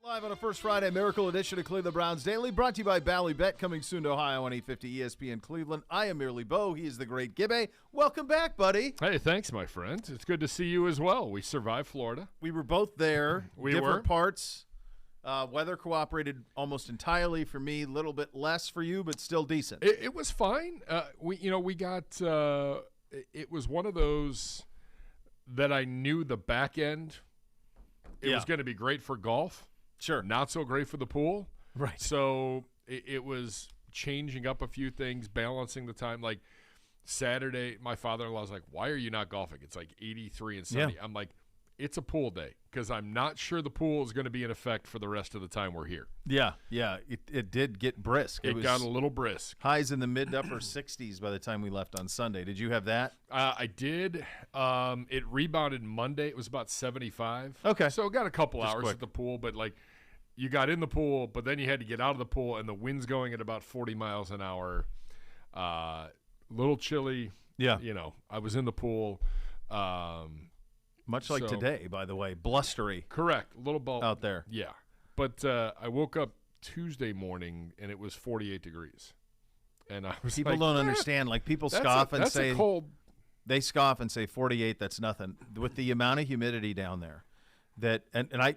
Live on a First Friday Miracle edition of Cleveland Browns Daily, brought to you by Ballybet, coming soon to Ohio on 850 ESPN Cleveland. I am Merely Bo. He is the great Gibbe. Welcome back, buddy. Hey, thanks, my friend. It's good to see you as well. We survived Florida. We were both there. We different were. Parts. Weather cooperated almost entirely for me. A little bit less for you, but still decent. It was fine. We got. It was one of those that I knew the back end. It was going to be great for golf. Sure. Not so great for the pool. Right. So it was changing up a few things, balancing the time. Like Saturday, my father-in-law was like, "Why are you not golfing? It's like 83 and sunny." Yeah. I'm like, it's a pool day because I'm not sure the pool is going to be in effect for the rest of the time we're here. Yeah. It did get brisk. It got a little brisk. Highs in the mid to upper 60s by the time we left on Sunday. Did you have that? I did. It rebounded Monday. It was about 75. Okay. So it got a couple hours quick at the pool, but like you got in the pool, but then you had to get out of the pool, and the wind's going at about 40 miles an hour. Little chilly. Yeah. I was in the pool. Much like today, by the way, blustery. Correct. A little ball out there. Yeah. But I woke up Tuesday morning, and it was 48 degrees. And I was People don't understand. Like, people scoff and say – cold. They scoff and say 48, that's nothing. With the amount of humidity down there,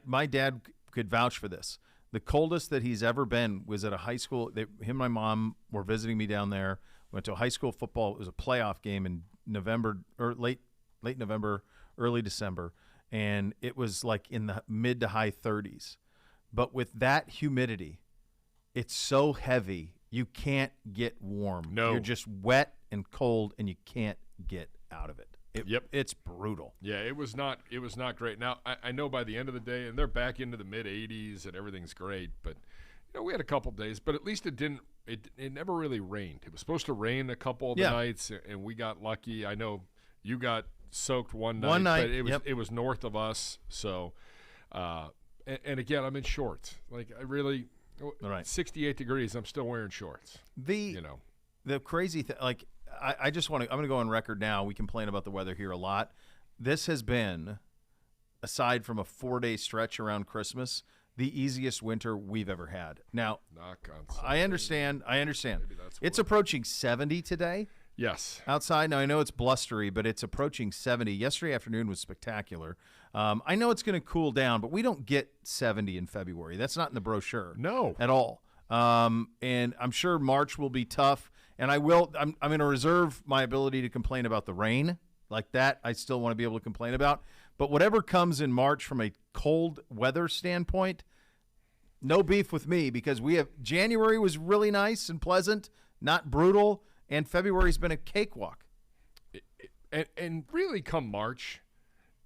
my dad could vouch for this. The coldest that he's ever been was at a high school. Him and my mom were visiting me down there. Went to a high school football. It was a playoff game in November or late November, early December, and it was like in the mid to high 30s. But with that humidity, it's so heavy you can't get warm. No. You're just wet and cold, and you can't get out of it. Yep. It's brutal. Yeah, it was not great. Now, I know by the end of the day, and they're back into the mid-80s, and everything's great, but we had a couple days, but at least it never really rained. It was supposed to rain a couple of the nights, and we got lucky. I know you got soaked one night, but it was north of us. So, and again, I'm in shorts. Like I really, 68 degrees. I'm still wearing shorts. The crazy thing, like I just want to. I'm going to go on record now. We complain about the weather here a lot. This has been, aside from a 4-day stretch around Christmas, the easiest winter we've ever had. Now, I understand. It's approaching 70 today. Yes. Outside. Now, I know it's blustery, but it's approaching 70. Yesterday afternoon was spectacular. I know it's going to cool down, but we don't get 70 in February. That's not in the brochure. No. At all. And I'm sure March will be tough. And I'm going to reserve my ability to complain about the rain. Like that, I still want to be able to complain about. But whatever comes in March from a cold weather standpoint, no beef with me, because January was really nice and pleasant, not brutal. And February's been a cakewalk. And really come March,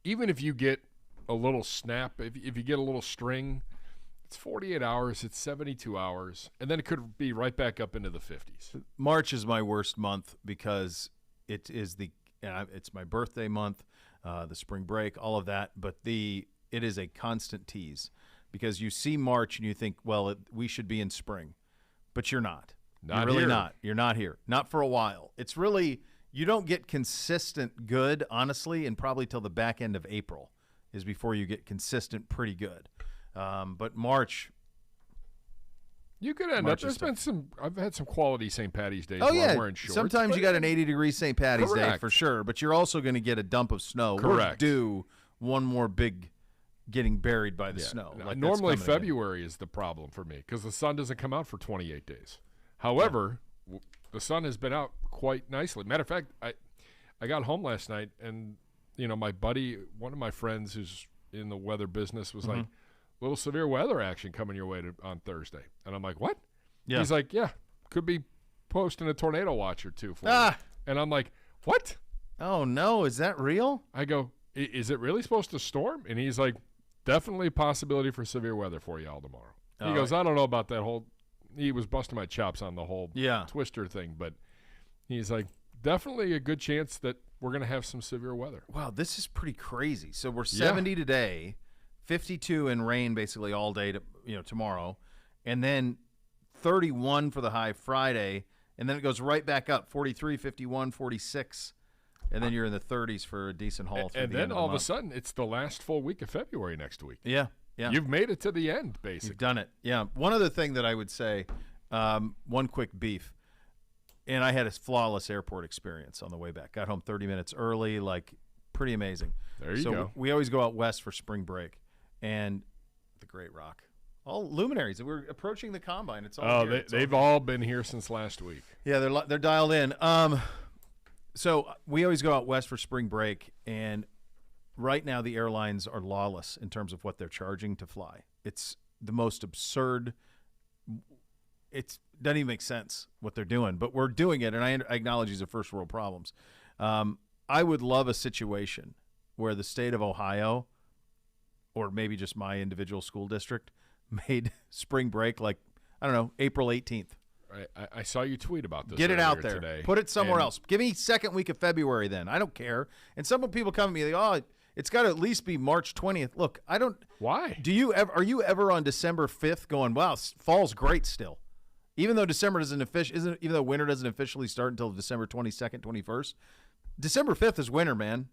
even if you get a little snap, if you get a little string, it's 48 hours, it's 72 hours, and then it could be right back up into the 50s. March is my worst month because it is it's my birthday month, the spring break, all of that, but it is a constant tease because you see March and you think, well, we should be in spring, but you're not. You're really not. You're not here. Not for a while. It's really, you don't get consistent good, honestly, and probably till the back end of April is before you get consistent pretty good. But March. You could end up. I've had some quality St. Patty's days where I'm wearing shorts. Sometimes you got an 80-degree St. Patty's Day for sure, but you're also going to get a dump of snow. Correct. We're due one more big getting buried by the snow. Like normally February is the problem for me because the sun doesn't come out for 28 days. However, the sun has been out quite nicely. Matter of fact, I got home last night, and my buddy, one of my friends who's in the weather business, was like, "Little severe weather action coming your way on Thursday," and I'm like, "What?" Yeah. He's like, "Yeah, could be posting a tornado watch or two for you." And I'm like, "What?" Oh no, is that real? I go, "Is it really supposed to storm?" And he's like, "Definitely a possibility for severe weather for y'all tomorrow." He goes, "I don't know about that whole." He was busting my chops on the whole twister thing, but he's like, definitely a good chance that we're going to have some severe weather. Wow, this is pretty crazy. So we're 70 today, 52 in rain basically all day tomorrow, and then 31 for the high Friday, and then it goes right back up, 43, 51, 46, and then you're in the 30s for a decent haul. And then all of a sudden, it's the last full week of February next week. Yeah. Yeah. You've made it to the end, basically. You've done it. Yeah. One other thing that I would say, one quick beef, and I had a flawless airport experience on the way back. Got home 30 minutes early, like pretty amazing. There you go. We always go out west for spring break, and the Great Rock. All luminaries. We're approaching the combine. It's all here. They've all been here since last week. Yeah, they're dialed in. So we always go out west for spring break, and right now the airlines are lawless in terms of what they're charging to fly. It's the most absurd. It doesn't even make sense what they're doing, but we're doing it, and I acknowledge these are first world problems. I would love a situation where the state of Ohio, or maybe just my individual school district, made spring break like, I don't know, April 18th. I saw you tweet about this. Get it out there. Today. Put it somewhere else. Give me second week of February then. I don't care. And some people come to me, like, it's got to at least be March 20th. Look, I don't. Why? Are you ever on December 5th going, wow, fall's great still? Even though even though winter doesn't officially start until December 22nd, 21st, December 5th is winter, man.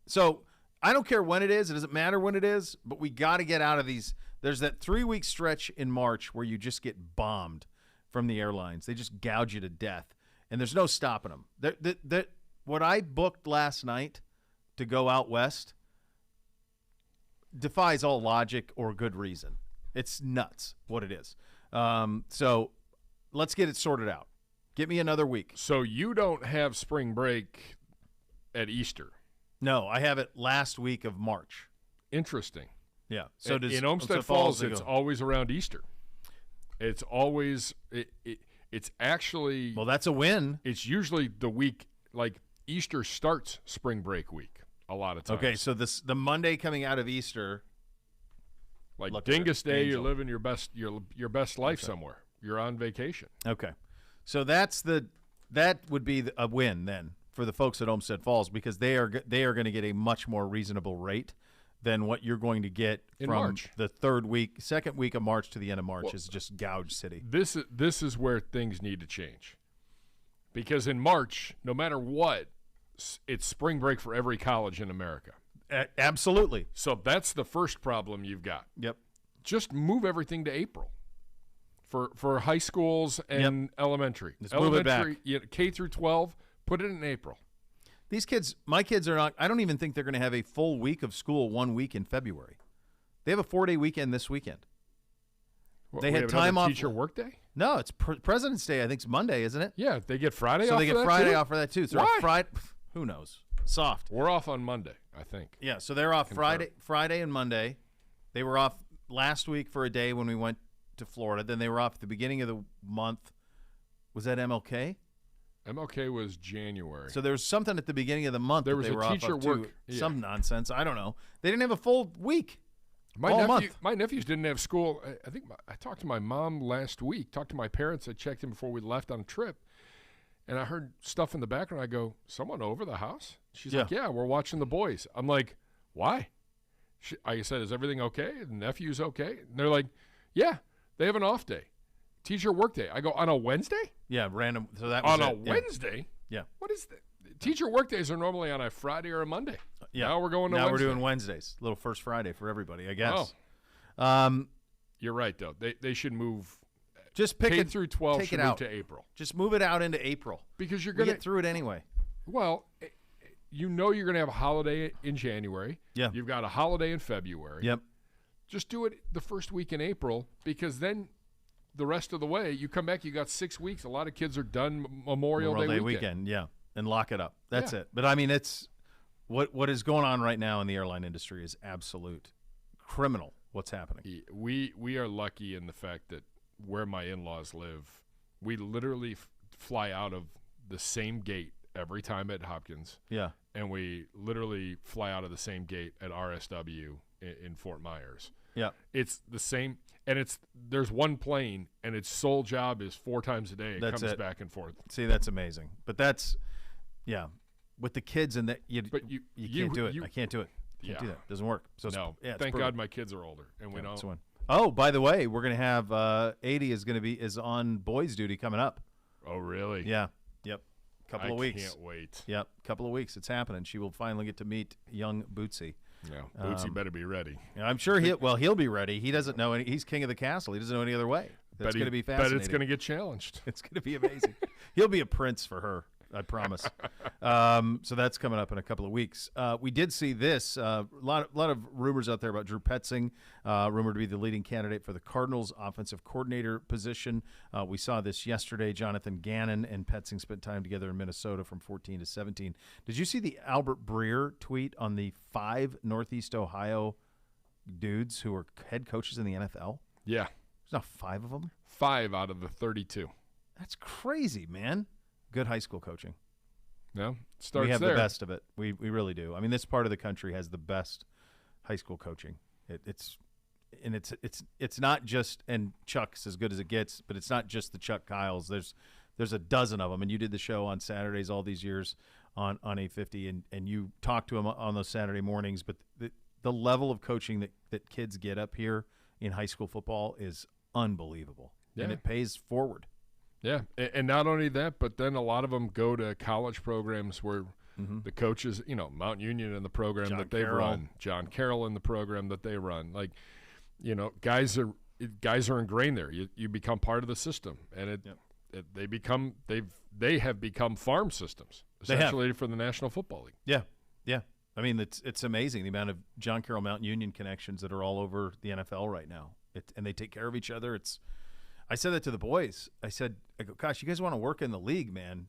So I don't care when it is. It doesn't matter when it is, but we got to get out of these. There's that 3-week stretch in March where you just get bombed from the airlines. They just gouge you to death, and there's no stopping them. What I booked last night to go out west defies all logic or good reason. It's nuts what it is. So let's get it sorted out. Get me another week. So you don't have spring break at Easter? No, I have it last week of March. Interesting. Yeah. So in Olmsted Falls, it's always around Easter. It's always it's actually, well, that's a win. It's usually the week, like Easter starts spring break week a lot of times. Okay, so the Monday coming out of Easter, like Dingus Day, you're living your best life somewhere. You're on vacation. Okay, so that would be a win then for the folks at Olmsted Falls, because they are going to get a much more reasonable rate than what you're going to get in from March. The second week of March to the end of March is just gouge city. This is where things need to change, because in March, no matter what, it's spring break for every college in America. Absolutely. So that's the first problem you've got. Yep. Just move everything to April for high schools and elementary. Let's move it back. K through 12, put it in April. These kids, my kids are not, I don't even think they're going to have a full week of school 1 week in February. They have a 4-day weekend this weekend. They had time off. Teacher workday? No, it's President's Day. I think it's Monday, isn't it? Yeah, they get Friday off. So they get Friday off for that too. So why? Friday, who knows? Soft. We're off on Monday, I think. Yeah, so they're off Friday and Monday. They were off last week for a day when we went to Florida. Then they were off at the beginning of the month. Was that MLK? MLK was January. So there was something at the beginning of the month there that was they a were teacher off of work. too. Yeah. Some nonsense. I don't know. They didn't have a full week. My nephews didn't have school. I think I talked to my mom last week, talked to my parents. I checked in before we left on a trip, and I heard stuff in the background. I go, someone over the house? She's like, yeah, we're watching the boys. I'm like, why? I said, is everything okay? The nephew's okay? And they're like, yeah, they have an off day. Teacher work day. I go, on a Wednesday? Yeah, random. So that was on a Wednesday? Yeah. What is that? Teacher work days are normally on a Friday or a Monday. Yeah. Now we're going to Wednesday. Wednesday. We're doing Wednesdays. Little first Friday for everybody, I guess. Oh. You're right, though. They should move. Just pick K it through 12 take should it move out to April. Just move it out into April. Because you're going going to get through it anyway. Well, you're going to have a holiday in January. Yeah. You've got a holiday in February. Yep. Just do it the first week in April, because then the rest of the way, you come back, you got 6 weeks. A lot of kids are done Memorial Day weekend. Yeah, and lock it up. That's it. But, I mean, it's what is going on right now in the airline industry is absolute criminal what's happening. We are lucky in the fact that where my in-laws live, we literally fly out of the same gate every time at Hopkins. Yeah. And we literally fly out of the same gate at RSW in Fort Myers. Yeah. It's the same, and there's one plane, and its sole job is 4 times a day. It comes back and forth. See, that's amazing. But that's, with the kids and that, you can't do it. I can't do it. Can't do that. Doesn't work. So thank God my kids are older, and we don't. Oh, by the way, we're gonna have 80 is on boys duty coming up. Oh, really? Yeah. Yep. Couple of weeks. I can't wait. Yep. Couple of weeks. It's happening. She will finally get to meet young Bootsy. Yeah, Bootsy better be ready. I'm sure he'll be ready. He doesn't know he's king of the castle. He doesn't know any other way. That's going to be fascinating. But it's going to get challenged. It's going to be amazing. He'll be a prince for her, I promise. So that's coming up in a couple of weeks. We did see this. A lot of rumors out there about Drew Petzing, rumored to be the leading candidate for the Cardinals' offensive coordinator position. We saw this yesterday. Jonathan Gannon and Petzing spent time together in Minnesota from 14 to 17. Did you see the Albert Breer tweet on the 5 Northeast Ohio dudes who are head coaches in the NFL? Yeah. There's not 5 of them? 5 out of the 32. That's crazy, man. Good high school coaching. No, starts we have there. the best of it. We really do. I mean, this part of the country has the best high school coaching. It's not just, and Chuck's as good as it gets, but it's not just the Chuck Kyles. There's a dozen of them, and you did the show on Saturdays all these years on 850, and you talked to them on those Saturday mornings. But the level of coaching that kids get up here in high school football is unbelievable, and it pays forward. Yeah, and not only that, but then a lot of them go to college programs where the coaches, Mount Union in the program that they run, John Carroll in the program that they run. Like, guys are ingrained there. You become part of the system, and they have become farm systems essentially for the National Football League. Yeah, yeah. I mean, it's amazing the amount of John Carroll Mount Union connections that are all over the NFL right now, and they take care of each other. I said that to the boys. I go, gosh, you guys want to work in the league, man?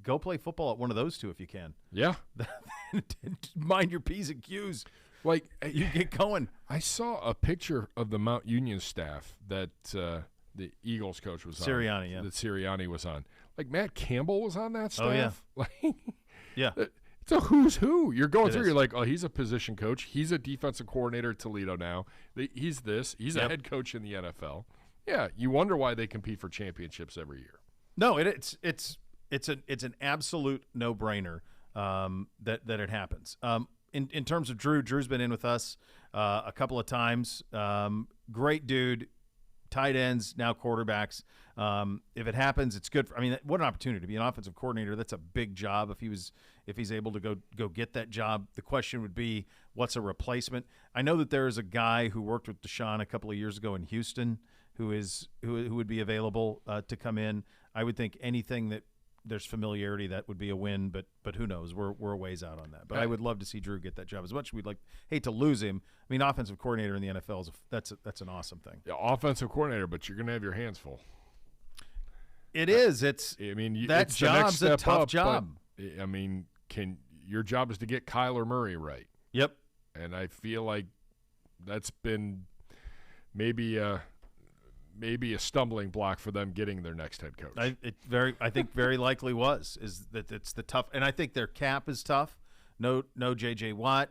Go play football at one of those two if you can. Yeah. Mind your P's and Q's. Like, you get going. I saw a picture of the Mount Union staff that the Eagles coach was Sirianni, on. yeah. That Sirianni was on. Like, Matt Campbell was on that staff. Oh, yeah. Like, yeah. It's a who's who. You're going through. You're like, oh, he's a position coach. He's a defensive coordinator at Toledo now. He's this. He's a head coach in the NFL. Yeah, you wonder why they compete for championships every year. No, it's an absolute no-brainer that it happens. In terms of Drew's been in with us a couple of times. Great dude. Tight ends, now quarterbacks. If it happens, it's good. What an opportunity to be an offensive coordinator. That's a big job. If he's able to go get that job, the question would be, what's a replacement? I know that there is a guy who worked with Deshaun a couple of years ago in Houston who would be available to come in. I would think anything that there's familiarity, that would be a win, but who knows? We're a ways out on that. But I would love to see Drew get that job. As much as we'd hate to lose him. Offensive coordinator in the NFL that's an awesome thing. Yeah, offensive coordinator, but you're going to have your hands full. It is. That job's a tough job. Your job is to get Kyler Murray right. Yep. And I feel like that's been maybe a stumbling block for them getting their next head coach. I think very likely is that it's the tough, and I think their cap is tough. No J.J. Watt.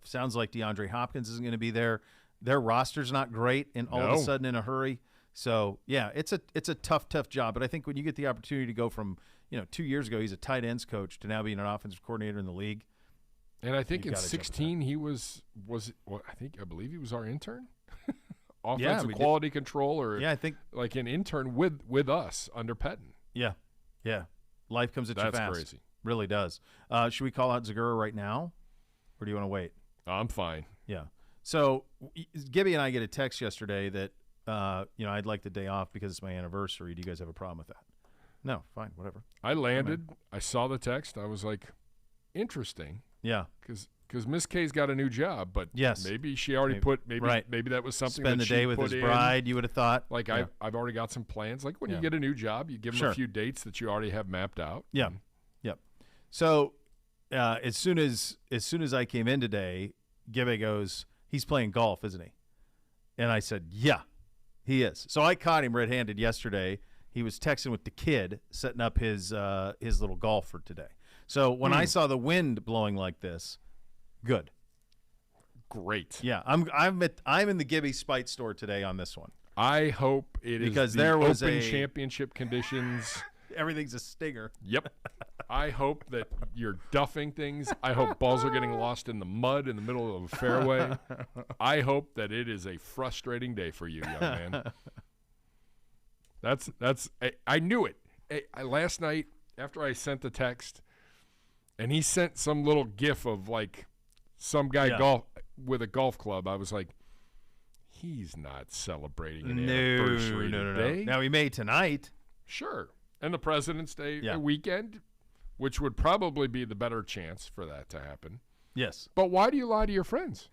Sounds like DeAndre Hopkins isn't going to be there. Their roster's not great, and all of a sudden in a hurry. So yeah, it's a tough job. But I think when you get the opportunity to go from 2 years ago he's a tight ends coach to now being an offensive coordinator in the league. And I think in 2016 he I believe he was our intern. Offensive quality control, or I think like an intern with us under Pettin. Yeah. Life comes at you fast. That's crazy. Really does. Should we call out Zagura right now, or do you want to wait? I'm fine. Yeah. So Gibby and I get a text yesterday that I'd like the day off because it's my anniversary. Do you guys have a problem with that? No, fine, whatever. I landed. I saw the text. I was like, interesting. Yeah. Because Miss K's got a new job, but yes, maybe she already maybe that was something spend that the day with his bride. You would have thought. Like I've already got some plans. Like when you get a new job, you give them a few dates that you already have mapped out. Yeah, yep. So as soon as I came in today, Gibby goes, "He's playing golf, isn't he?" And I said, "Yeah, he is." So I caught him red-handed yesterday. He was texting with the kid, setting up his little golf for today. So when I saw the wind blowing like this, good, great. Yeah, I'm in the Gibby Spite store today on this one. I hope it because is there was open championship conditions. Everything's a stinger. Yep. I hope that you're duffing things. I hope balls are getting lost in the mud in the middle of a fairway. I hope that it is a frustrating day for you, young man. I knew it. Last night after I sent the text, and he sent some little gif of like some guy Yeah. with a golf club. I was like, he's not celebrating an No, anniversary no. today. Now he may tonight. Sure. And the President's Day Yeah. weekend, which would probably be the better chance for that to happen. Yes. But why do you lie to your friends?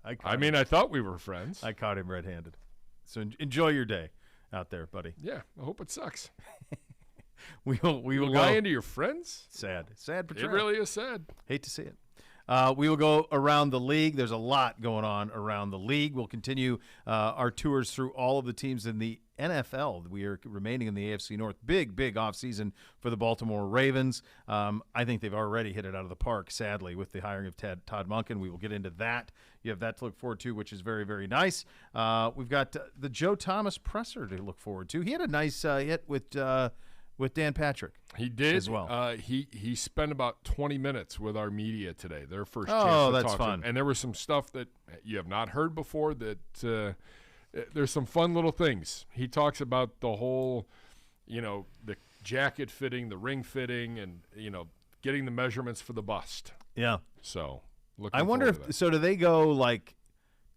I thought we were friends. I caught him red-handed. So enjoy your day out there, buddy. Yeah, I hope it sucks. We will go. Lying to your friends? Sad portrayal. It really is sad. Hate to see it. We will go around the league. There's a lot going on around the league. We'll continue our tours through all of the teams in the NFL. We are remaining in the AFC North. Big offseason for the Baltimore Ravens. I think they've already hit it out of the park, sadly, with the hiring of Todd Monken. We will get into that. You have that to look forward to, which is very, very nice. We've got the Joe Thomas presser to look forward to. He had a nice hit with Dan Patrick. He did as well. He spent about 20 minutes with our media today. Their first Oh, chance to that's talk to fun. him. And there was some stuff that you have not heard before. That there's some fun little things. He talks about the whole, the jacket fitting, the ring fitting, and getting the measurements for the bust. Yeah. So I wonder if so. Do they go like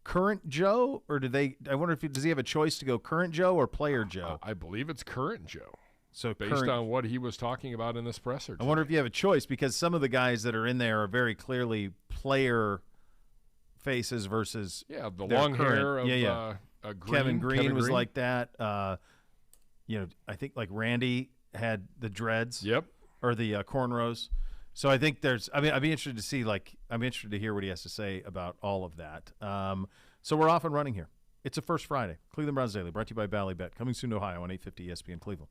current Joe, or I wonder if does he have a choice to go current Joe or player Joe? I believe it's current Joe. So based on what he was talking about in this presser today. I wonder if you have a choice, because some of the guys that are in there are very clearly player faces versus the long hair of Kevin Green was like that. I think like Randy had the dreads. Yep. Or the cornrows. So I think I'd be interested to see, I'm interested to hear what he has to say about all of that. So we're off and running here. It's a First Friday. Cleveland Browns Daily, brought to you by Ballybet. Coming soon to Ohio on 850 ESPN Cleveland.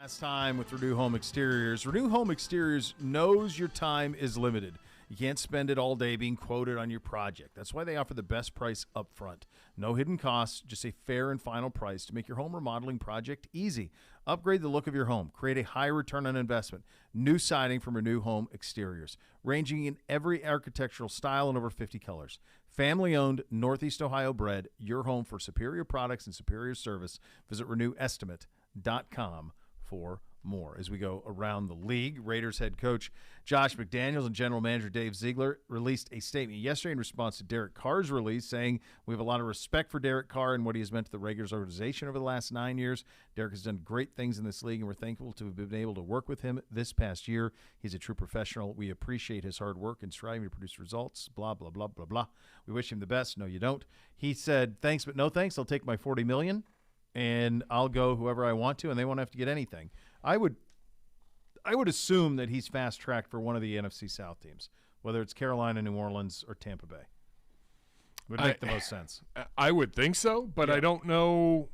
Last time with Renew Home Exteriors. Renew Home Exteriors knows your time is limited. You can't spend it all day being quoted on your project. That's why they offer the best price up front. No hidden costs, just a fair and final price to make your home remodeling project easy. Upgrade the look of your home. Create a high return on investment. New siding from Renew Home Exteriors, ranging in every architectural style and over 50 colors. Family-owned, Northeast Ohio bred, your home for superior products and superior service. Visit RenewEstimate.com for more. As we go around the league, Raiders head coach Josh McDaniels and general manager Dave Ziegler released a statement yesterday in response to Derek Carr's release, saying, "We have a lot of respect for Derek Carr and what he has meant to the Raiders organization over the last 9 years. Derek has done great things in this league, and we're thankful to have been able to work with him this past year. He's a true professional. We appreciate his hard work and striving to produce results, blah, blah, blah, blah, blah. We wish him the best." No, you don't. He said, "Thanks, but no thanks. I'll take my $40 million, and I'll go whoever I want to, and they won't have to get anything." I would assume that he's fast-tracked for one of the NFC South teams, whether it's Carolina, New Orleans, or Tampa Bay. Would make the most sense. I would think so, but I don't know.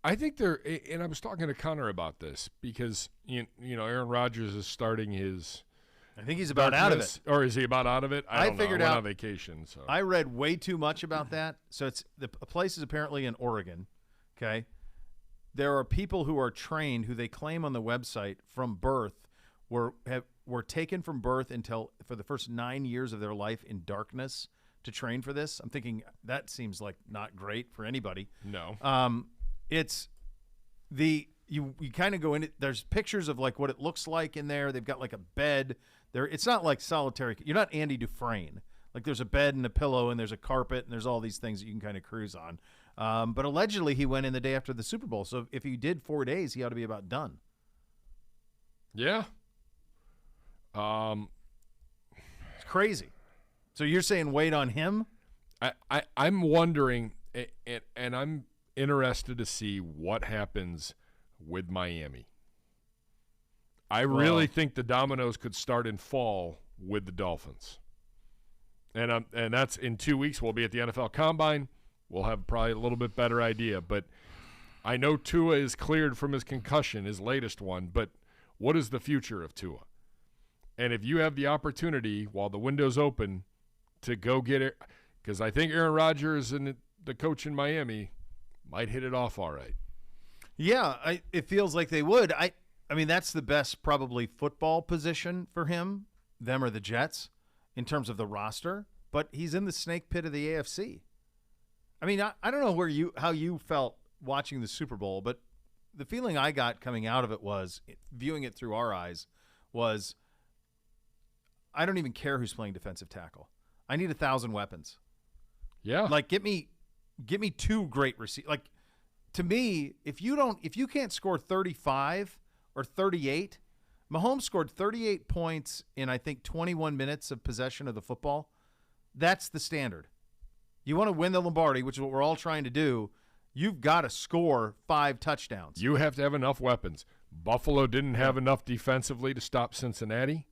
I think they're – and I was talking to Connor about this because, you know, Aaron Rodgers is starting his – I think he's about out of it. Or is he about out of it? I don't figured know. I went out on vacation. So I read way too much about that. So it's the place is apparently in Oregon, okay? There are people who are trained who they claim on the website from birth were taken from birth until for the first 9 years of their life in darkness to train for this. I'm thinking that seems like not great for anybody. No. It's the you kind of go in it. There's pictures of like what it looks like in there. They've got like a bed there. It's not like solitary. You're not Andy Dufresne. Like there's a bed and a pillow and there's a carpet and there's all these things that you can kind of cruise on. But allegedly he went in the day after the Super Bowl. So if he did 4 days, he ought to be about done. Yeah. It's crazy. So you're saying wait on him? I'm wondering, and I'm interested to see what happens with Miami. I really think the dominoes could start in fall with the Dolphins. And that's in 2 weeks. We'll be at the NFL Combine. We'll have probably a little bit better idea. But I know Tua is cleared from his concussion, his latest one. But what is the future of Tua? And if you have the opportunity while the window's open to go get it, because I think Aaron Rodgers and the coach in Miami might hit it off all right. Yeah, it feels like they would. I mean, that's the best probably football position for him, them or the Jets, in terms of the roster. But he's in the snake pit of the AFC. I mean, I don't know how you felt watching the Super Bowl, but the feeling I got coming out of it was, viewing it through our eyes, was I don't even care who's playing defensive tackle. I need 1,000 weapons. Yeah. Like, get me two great receivers. Like, to me, if you can't score 35 or 38, Mahomes scored 38 points in, I think, 21 minutes of possession of the football. That's the standard. You want to win the Lombardi, which is what we're all trying to do, you've got to score 5 touchdowns. You have to have enough weapons. Buffalo didn't have enough defensively to stop Cincinnati.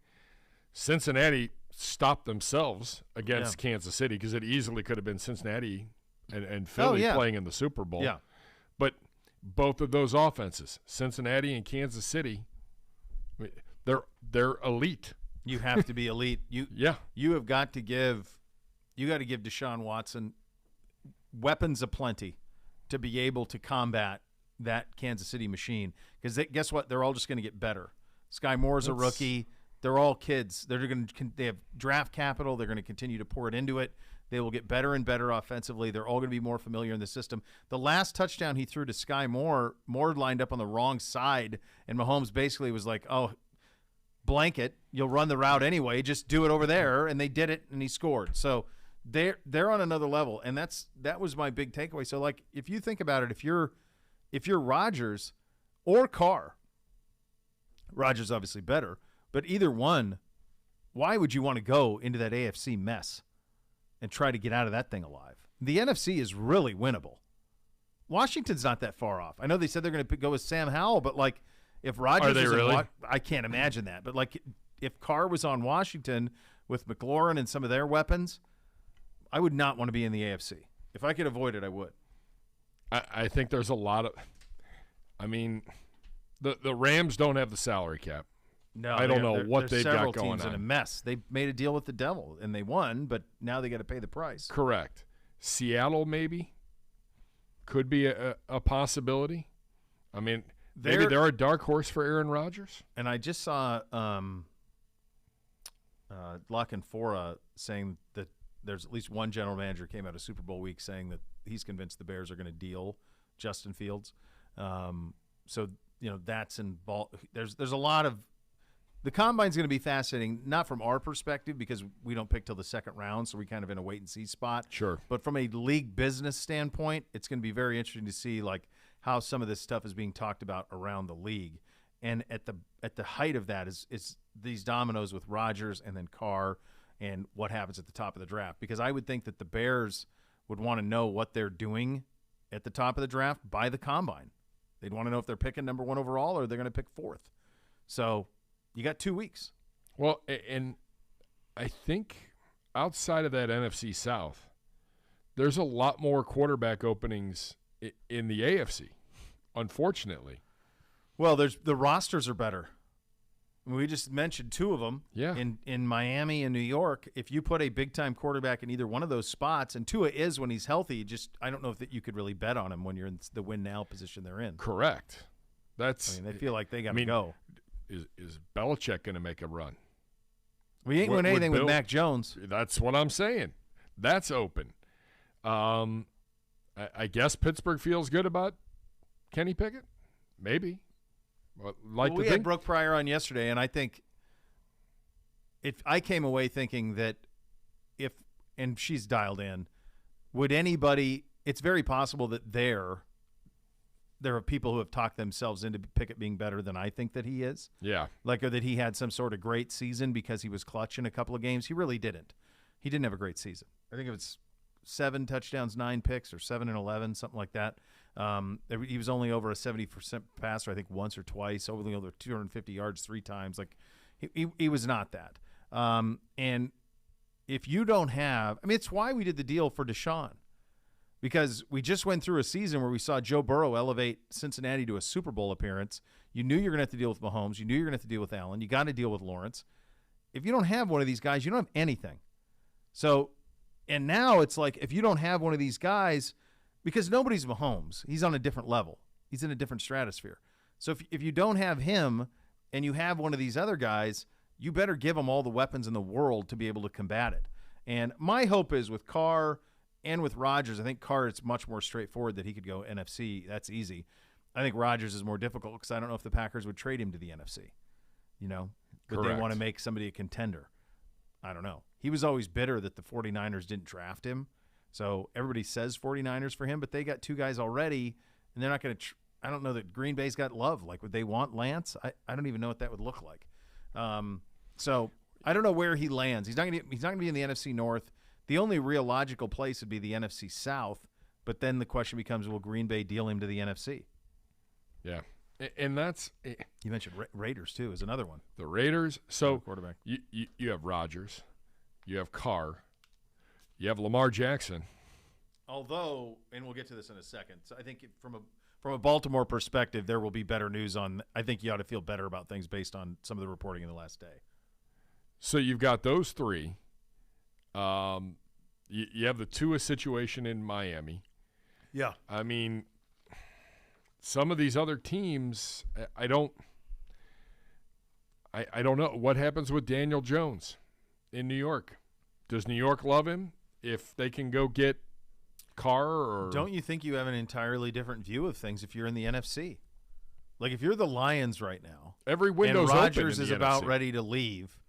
Cincinnati stopped themselves against Kansas City because it easily could have been Cincinnati and Philly playing in the Super Bowl. Yeah. But both of those offenses, Cincinnati and Kansas City, they're elite. You have to be elite. You have got to give Deshaun Watson weapons aplenty to be able to combat that Kansas City machine. Because guess what? They're all just going to get better. Sky Moore's a rookie. They're all kids. They have draft capital. They're going to continue to pour it into it. They will get better and better offensively. They're all going to be more familiar in the system. The last touchdown he threw to Sky Moore lined up on the wrong side, and Mahomes basically was like, "Oh, blanket, you'll run the route anyway. Just do it over there." And they did it, and he scored. So they're on another level, and that was my big takeaway. So, like, if you think about it, if you're Rodgers or Carr, Rodgers obviously better, but either one, why would you want to go into that AFC mess and try to get out of that thing alive? The NFC is really winnable. Washington's not that far off. I know they said they're going to go with Sam Howell, but like if Rodgers is really? I can't imagine that. But like if Carr was on Washington with McLaurin and some of their weapons, I would not want to be in the AFC. If I could avoid it, I would. I think there's a lot of I mean, the Rams don't have the salary cap. No, I don't know what they've got several going teams on. in a mess. They made a deal with the devil and they won, but now they got to pay the price. Correct. Seattle maybe could be a possibility. I mean, maybe they're a dark horse for Aaron Rodgers. And I just saw Luck and Fora saying that there's at least one general manager came out of Super Bowl week saying that he's convinced the Bears are going to deal Justin Fields. So that's involved. There's a lot of the combine's going to be fascinating, not from our perspective because we don't pick till the second round, so we're kind of in a wait and see spot. Sure. But from a league business standpoint, it's going to be very interesting to see like how some of this stuff is being talked about around the league. And at the height of that is these dominoes with Rodgers and then Carr and what happens at the top of the draft. Because I would think that the Bears would want to know what they're doing at the top of the draft by the combine. They'd want to know if they're picking number 1 overall or they're going to pick 4th. So you got 2 weeks. Well, and I think outside of that NFC South, there's a lot more quarterback openings in the AFC, unfortunately. Well, the rosters are better. We just mentioned 2 of them. Yeah. In Miami and New York, if you put a big-time quarterback in either one of those spots, and Tua is when he's healthy, I don't know if that you could really bet on him when you're in the win-now position they're in. Correct. They feel like they got to go. Is Belichick going to make a run? We ain't doing anything with Mac Jones. That's what I'm saying. That's open. I guess Pittsburgh feels good about Kenny Pickett. Maybe. We had Brooke Pryor on yesterday, and I think I came away thinking that and she's dialed in, would anybody – it's very possible that there are people who have talked themselves into Pickett being better than I think that he is. Yeah. Like, or that he had some sort of great season because he was clutch in a couple of games. He really didn't. He didn't have a great season. I think it was 7 touchdowns, 9 picks, or 7 and 11, something like that. He was only over a 70% passer, I think, once or twice, only over 250 yards 3 times. Like, he was not that. And if you don't have – I mean, it's why we did the deal for Deshaun. Because we just went through a season where we saw Joe Burrow elevate Cincinnati to a Super Bowl appearance. You knew you were going to have to deal with Mahomes. You knew you were going to have to deal with Allen. You got to deal with Lawrence. If you don't have one of these guys, you don't have anything. So, and now it's like if you don't have one of these guys, because nobody's Mahomes. He's on a different level. He's in a different stratosphere. So if you don't have him and you have one of these other guys, you better give them all the weapons in the world to be able to combat it. And my hope is with Carr and with Rodgers, I think Carr, it's much more straightforward that he could go NFC. That's easy. I think Rodgers is more difficult because I don't know if the Packers would trade him to the NFC. Would they want to make somebody a contender? I don't know. He was always bitter that the 49ers didn't draft him. So everybody says 49ers for him, but they got 2 guys already, and they're not going to I don't know that Green Bay's got Love. Like, would they want Lance? I don't even know what that would look like. So I don't know where he lands. He's not going to be in the NFC North. The only real logical place would be the NFC South, but then the question becomes, will Green Bay deal him to the NFC? Yeah, and that's you mentioned Raiders too is another one. The Raiders. So quarterback. You have Rodgers, you have Carr, you have Lamar Jackson. Although, and we'll get to this in a second. So I think from a Baltimore perspective, there will be better news on. I think you ought to feel better about things based on some of the reporting in the last day. So you've got those 3. You have the Tua situation in Miami. Yeah. I mean, some of these other teams, I don't know. What happens with Daniel Jones in New York? Does New York love him if they can go get Carr? Or don't you think you have an entirely different view of things if you're in the NFC? Like, if you're the Lions right now, every window's and open Rodgers in is the about NFC. ready to leave.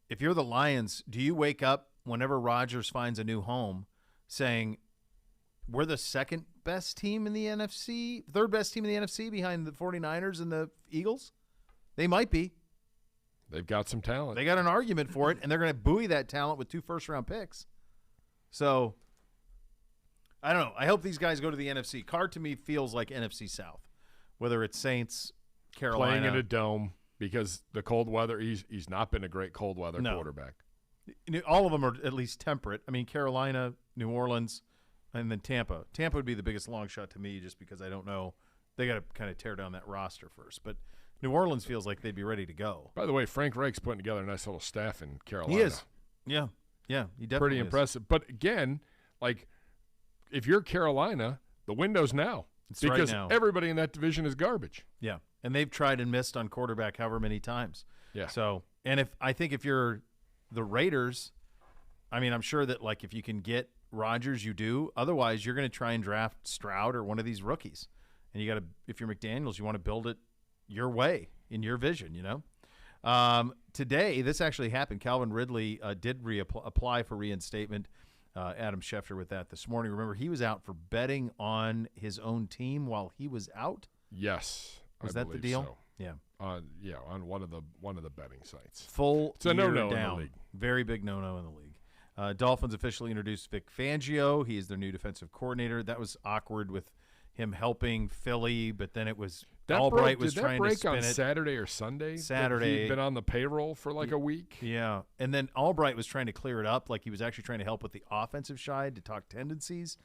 If you're the Lions, do you wake up whenever Rodgers finds a new home saying, we're the second best team in the NFC, third best team in the NFC behind the 49ers and the Eagles? They might be. They've got some talent. They got an argument for it, and they're going to buoy that talent with 2 first-round picks. So, I don't know. I hope these guys go to the NFC. Carr, to me, feels like NFC South, whether it's Saints, Carolina. Playing in a dome because the cold weather, he's not been a great cold weather quarterback. All of them are at least temperate. I mean, Carolina, New Orleans, and then Tampa. Tampa would be the biggest long shot to me just because I don't know they got to kind of tear down that roster first. But New Orleans feels like they'd be ready to go. By the way, Frank Reich's putting together a nice little staff in Carolina. He is. Yeah. Yeah, he definitely Pretty is. impressive. But again, like, if you're Carolina, the window's now. It's because right now. everybody in that division is garbage. Yeah, and they've tried and missed on quarterback however many times. Yeah. So, and I think if you're the Raiders, I mean, I'm sure that like if you can get Rodgers, you do. Otherwise, you're going to try and draft Stroud or one of these rookies. And you got to, if you're McDaniels, you want to build it your way in your vision. Today, this actually happened. Calvin Ridley did apply for reinstatement. Adam Schefter with that this morning. Remember, he was out for betting on his own team while he was out. Yes, Was I that the believe deal? so. Yeah. On one of the betting sites. It's a no-no year in the down. league. Very big no-no in the league. Dolphins officially introduced Vic Fangio. He is their new defensive coordinator. That was awkward with him helping Philly, but then it was Albright was trying to spin on it. Saturday or Sunday? Saturday. He'd been on the payroll for like a week. Yeah, and then Albright was trying to clear it up, like he was actually trying to help with the offensive side to talk tendencies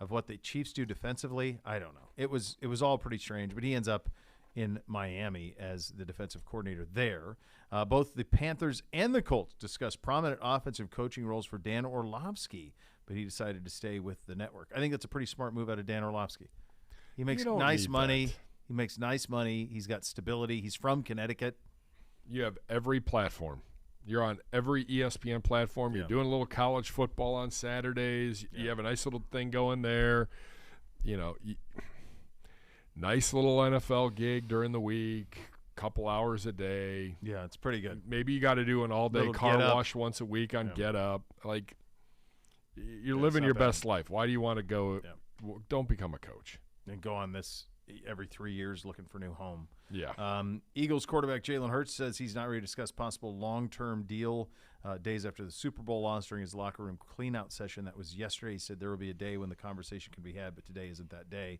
of what the Chiefs do defensively. I don't know. It was all pretty strange, but he ends up in Miami as the defensive coordinator there. Both the Panthers and the Colts discussed prominent offensive coaching roles for Dan Orlovsky, but he decided to stay with the network. I think that's a pretty smart move out of Dan Orlovsky. He makes nice money. That. He makes nice money. He's got stability. He's from Connecticut. You have every platform. You're on every ESPN platform. You're doing a little college football on Saturdays. You have a nice little thing going there. Nice little NFL gig during the week, couple hours a day. Yeah, it's pretty good. Maybe you got to do an all-day Little car Get Up. wash once a week on Get Up. Like, you're Yeah, living it's your not bad. best life. Why do you want to go? Yeah. Don't become a coach. And go on this every 3 years looking for a new home. Yeah. Eagles quarterback Jalen Hurts says he's not ready to discuss possible long-term deal days after the Super Bowl loss during his locker room clean-out session. That was yesterday. He said there will be a day when the conversation can be had, but today isn't that day.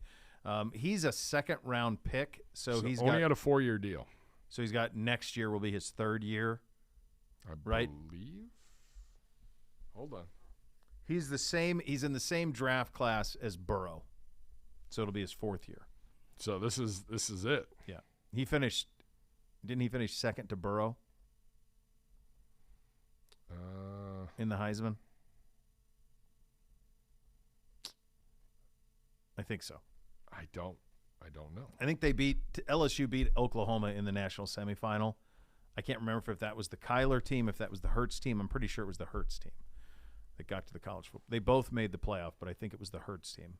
He's a second-round pick, so he's only got got a 4-year deal. So he's got next year will be his third year. I Right. believe. Hold on. He's in the same draft class as Burrow. So it'll be his fourth year. So this is it. Yeah. Didn't he finish second to Burrow in the Heisman? I think so. I don't know. I think LSU beat Oklahoma in the national semifinal. I can't remember if that was the Kyler team, if that was the Hurts team. I'm pretty sure it was the Hurts team that got to the college football. They both made the playoff, but I think it was the Hurts team.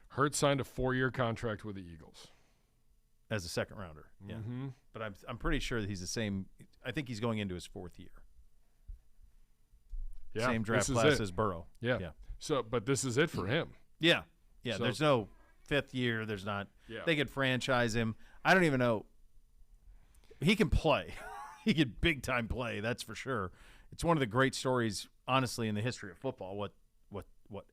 Hurts signed a 4-year contract with the Eagles As a second rounder. Yeah. Mm-hmm. But I'm pretty sure that he's the same. I think he's going into his fourth year. Yeah, Same draft this is class it. as Burrow. Yeah. Yeah. So, but this is it for him. Yeah. Yeah. So- There's no fifth year. There's not. Yeah. They could franchise him. I don't even know. He can play. He could big time play. That's for sure. It's one of the great stories, honestly, in the history of football. What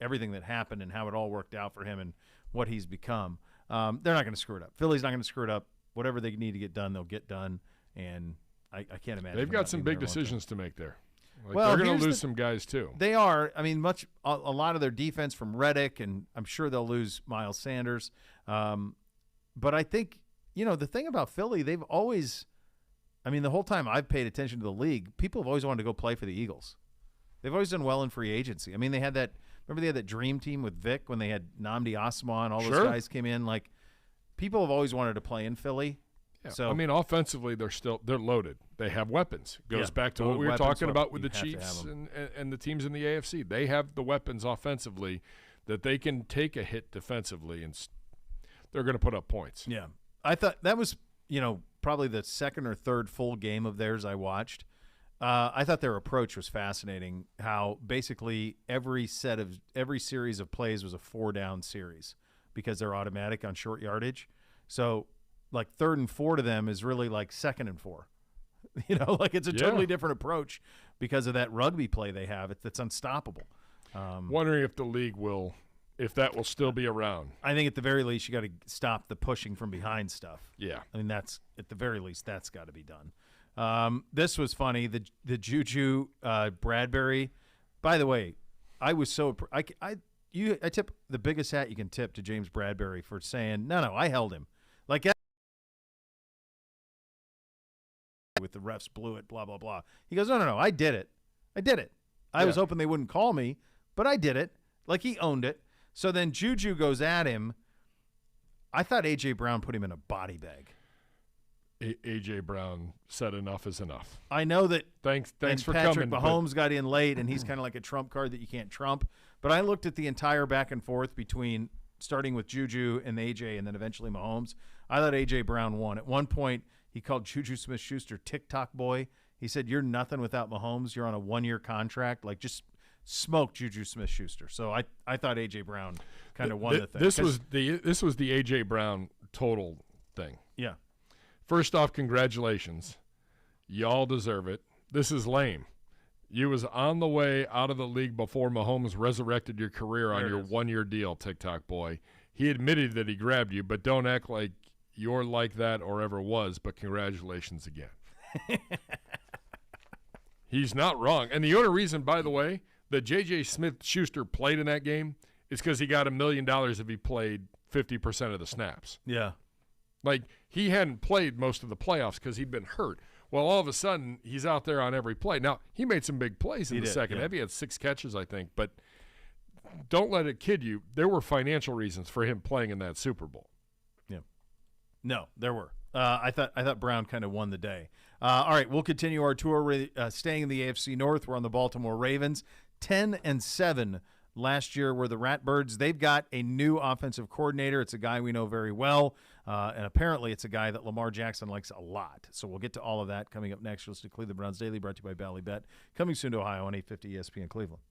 everything that happened and how it all worked out for him and what he's become. They're not going to screw it up. Philly's not going to screw it up. Whatever they need to get done, they'll get done. And I can't imagine They've them got not some being big there long term. decisions to make there. Like, Well, they're going here's to lose the- some guys too. They are. I mean, a lot of their defense from Reddick, and I'm sure they'll lose Miles Sanders. But I think, the thing about Philly, they've always – I mean, the whole time I've paid attention to the league, people have always wanted to go play for the Eagles. They've always done well in free agency. I mean, they had that – remember they had that dream team with Vic when they had Nnamdi Asomugha and all those Sure. guys came in? Like, people have always wanted to play in Philly. Yeah. So I mean, offensively, they're loaded. They have weapons. Goes Yeah. back to Well, what we were weapons, talking well, about with you the have to have Chiefs them. and the teams in the AFC. They have the weapons offensively that they can take a hit defensively, and they're going to put up points. Yeah. I thought that was, probably the second or third full game of theirs I watched. I thought their approach was fascinating, how basically every series of plays was a 4-down series because they're automatic on short yardage. So, like, 3rd and 4 to them is really like 2nd and 4. Like it's a totally different approach because of that rugby play they have. It's unstoppable. Wondering if the league if that will still be around. I think at the very least you got to stop the pushing from behind stuff. Yeah. I mean, that's at the very least that's got to be done. This was funny. The Juju Bradbury. By the way, I was so I tip the biggest hat you can tip to James Bradbury for saying, no, I held him. Like, with the refs blew it, blah, blah, blah. He goes, no, I did it. I was hoping they wouldn't call me, but I did it. Like, he owned it. So then Juju goes at him. I thought A.J. Brown put him in a body bag. A.J. Brown said enough is enough. I know that. Thanks for Patrick coming. Mahomes got in late, and he's kind of like a trump card that you can't trump. But I looked at the entire back and forth between starting with Juju and A.J. and then eventually Mahomes. I thought A.J. Brown won. At one point, he called Juju Smith-Schuster TikTok boy. He said, "You're nothing without Mahomes. You're on a 1-year contract." Like, just smoked Juju Smith-Schuster. So I thought A.J. Brown kind of won the thing. This was the A.J. Brown total thing. Yeah. First off, congratulations. Y'all deserve it. This is lame. You was on the way out of the league before Mahomes resurrected your career on your 1-year deal, TikTok boy. He admitted that he grabbed you, but don't act like you're like that or ever was, but congratulations again. He's not wrong. And the only reason, by the way, that J.J. Smith-Schuster played in that game is because he got $1 million if he played 50% of the snaps. Yeah. Like, he hadn't played most of the playoffs because he'd been hurt. Well, all of a sudden, he's out there on every play. Now, he made some big plays in the second half. He had 6 catches, I think. But don't let it kid you. There were financial reasons for him playing in that Super Bowl. Yeah. No, there were. I thought Brown kind of won the day. All right, we'll continue our tour, staying in the AFC North. We're on the Baltimore Ravens. 10-7 last year were the Ratbirds. They've got a new offensive coordinator. It's a guy we know very well, and apparently it's a guy that Lamar Jackson likes a lot. So we'll get to all of that coming up next. You'll listen to Cleveland Browns Daily, brought to you by Ballybet. Coming soon to Ohio on 850 ESPN Cleveland.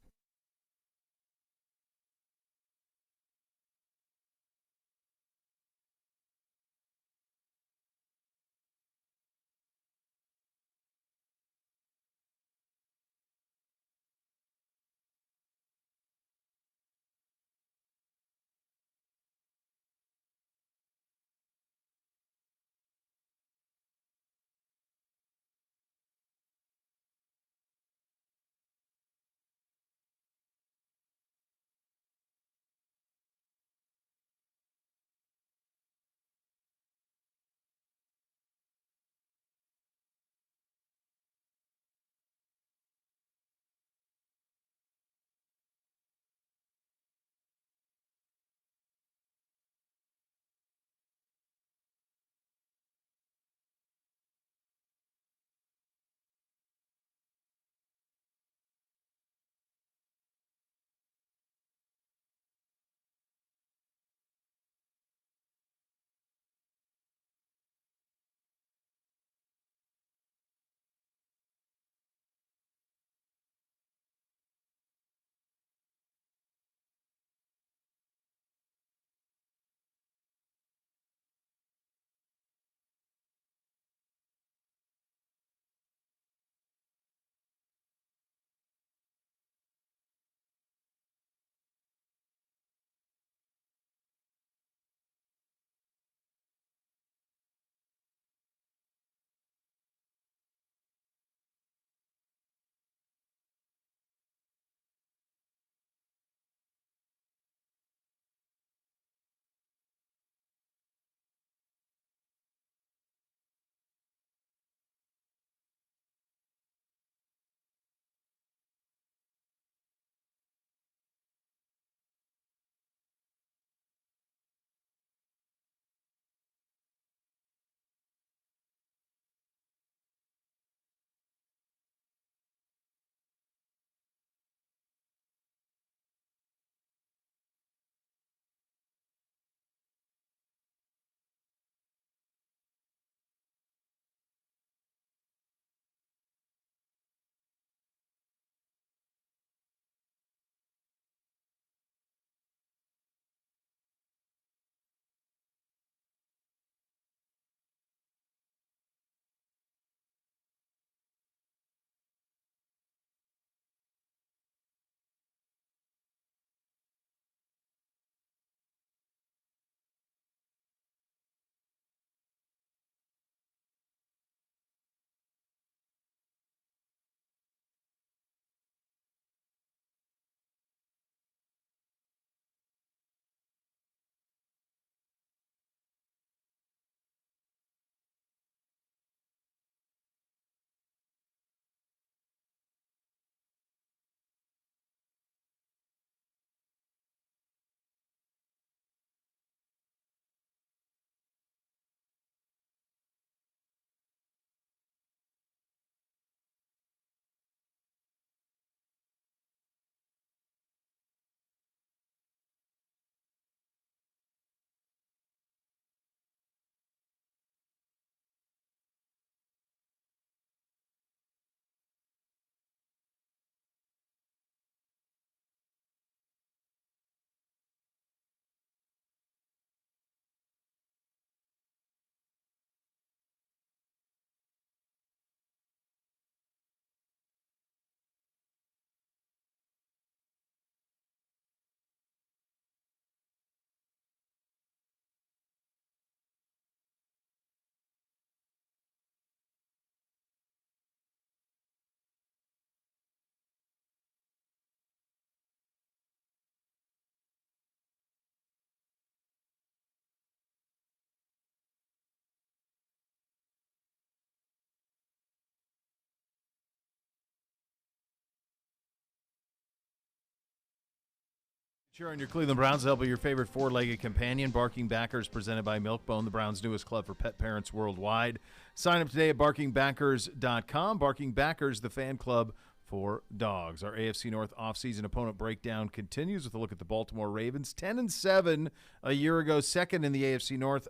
Sure, and your Cleveland Browns will be your favorite four-legged companion. Barking Backers, presented by Milkbone, the Browns' newest club for pet parents worldwide. Sign up today at barkingbackers.com. Barking Backers, the fan club for dogs. Our AFC North offseason opponent breakdown continues with a look at the Baltimore Ravens. 10-7 a year ago, second in the AFC North.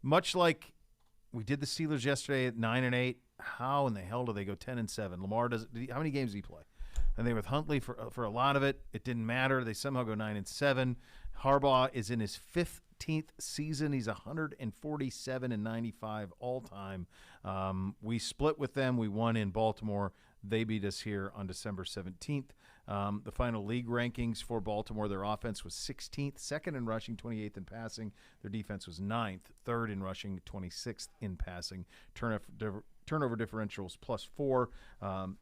Much like we did the Steelers yesterday at 9-8. How in the hell do they go 10-7? Lamar how many games did he play? And they were with Huntley for a lot of it. It didn't matter. They somehow go 9-7. Harbaugh is in his 15th season. He's 147-95 all time. We split with them. We won in Baltimore. They beat us here on December 17th. The final league rankings for Baltimore, their offense was 16th, second in rushing, 28th in passing. Their defense was 9th, third in rushing, 26th in passing. Turnover differentials +4.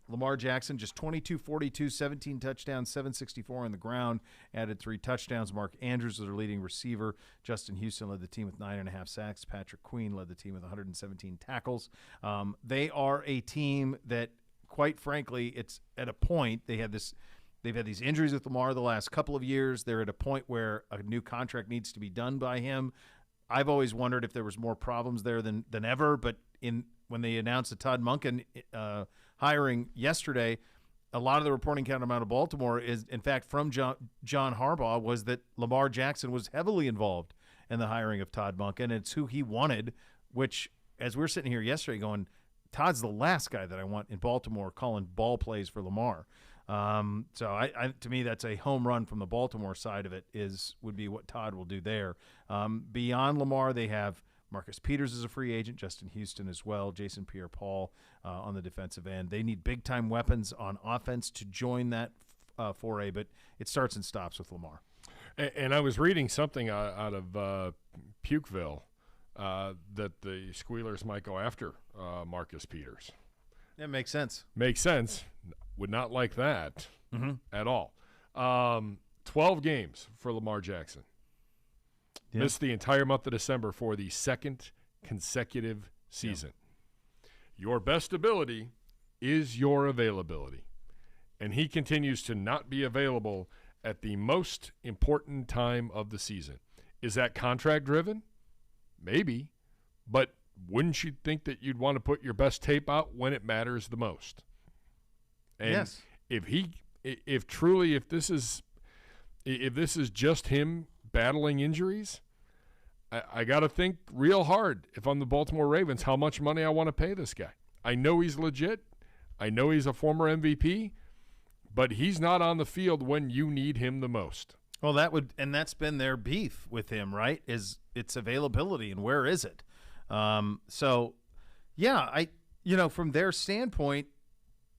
Lamar Jackson just 22-42, 17 touchdowns, 764 on the ground, added 3 touchdowns. Mark Andrews was their leading receiver. Justin Houston led the team with 9.5 sacks. Patrick Queen led the team with 117 tackles. They are a team that, quite frankly, it's at a point they've had these injuries with Lamar the last couple of years. They're at a point where a new contract needs to be done by him. I've always wondered if there was more problems there than ever, but when they announced the Todd Monken hiring yesterday, a lot of the reporting coming out of Baltimore is, in fact, from John Harbaugh, was that Lamar Jackson was heavily involved in the hiring of Todd Monken. It's who he wanted, which, as we were sitting here yesterday going, Todd's the last guy that I want in Baltimore calling ball plays for Lamar. So to me, that's a home run from the Baltimore side of it would be what Todd will do there. Beyond Lamar, they have Marcus Peters is a free agent, Justin Houston as well, Jason Pierre-Paul on the defensive end. They need big-time weapons on offense to join that foray, but it starts and stops with Lamar. And I was reading something out of Pukeville that the Squealers might go after Marcus Peters. That makes sense. Makes sense. Would not like that at all. 12 games for Lamar Jackson. Yeah. Missed the entire month of December for the second consecutive season. Yeah. Your best ability is your availability. And he continues to not be available at the most important time of the season. Is that contract driven? Maybe. But wouldn't you think that you'd want to put your best tape out when it matters the most? And yes. If this is just him battling injuries, I got to think real hard, if I'm the Baltimore Ravens, how much money I want to pay this guy. I know he's legit. I know he's a former MVP, but he's not on the field when you need him the most. Well, that's been their beef with him, right? Is its availability, and where is it? From their standpoint,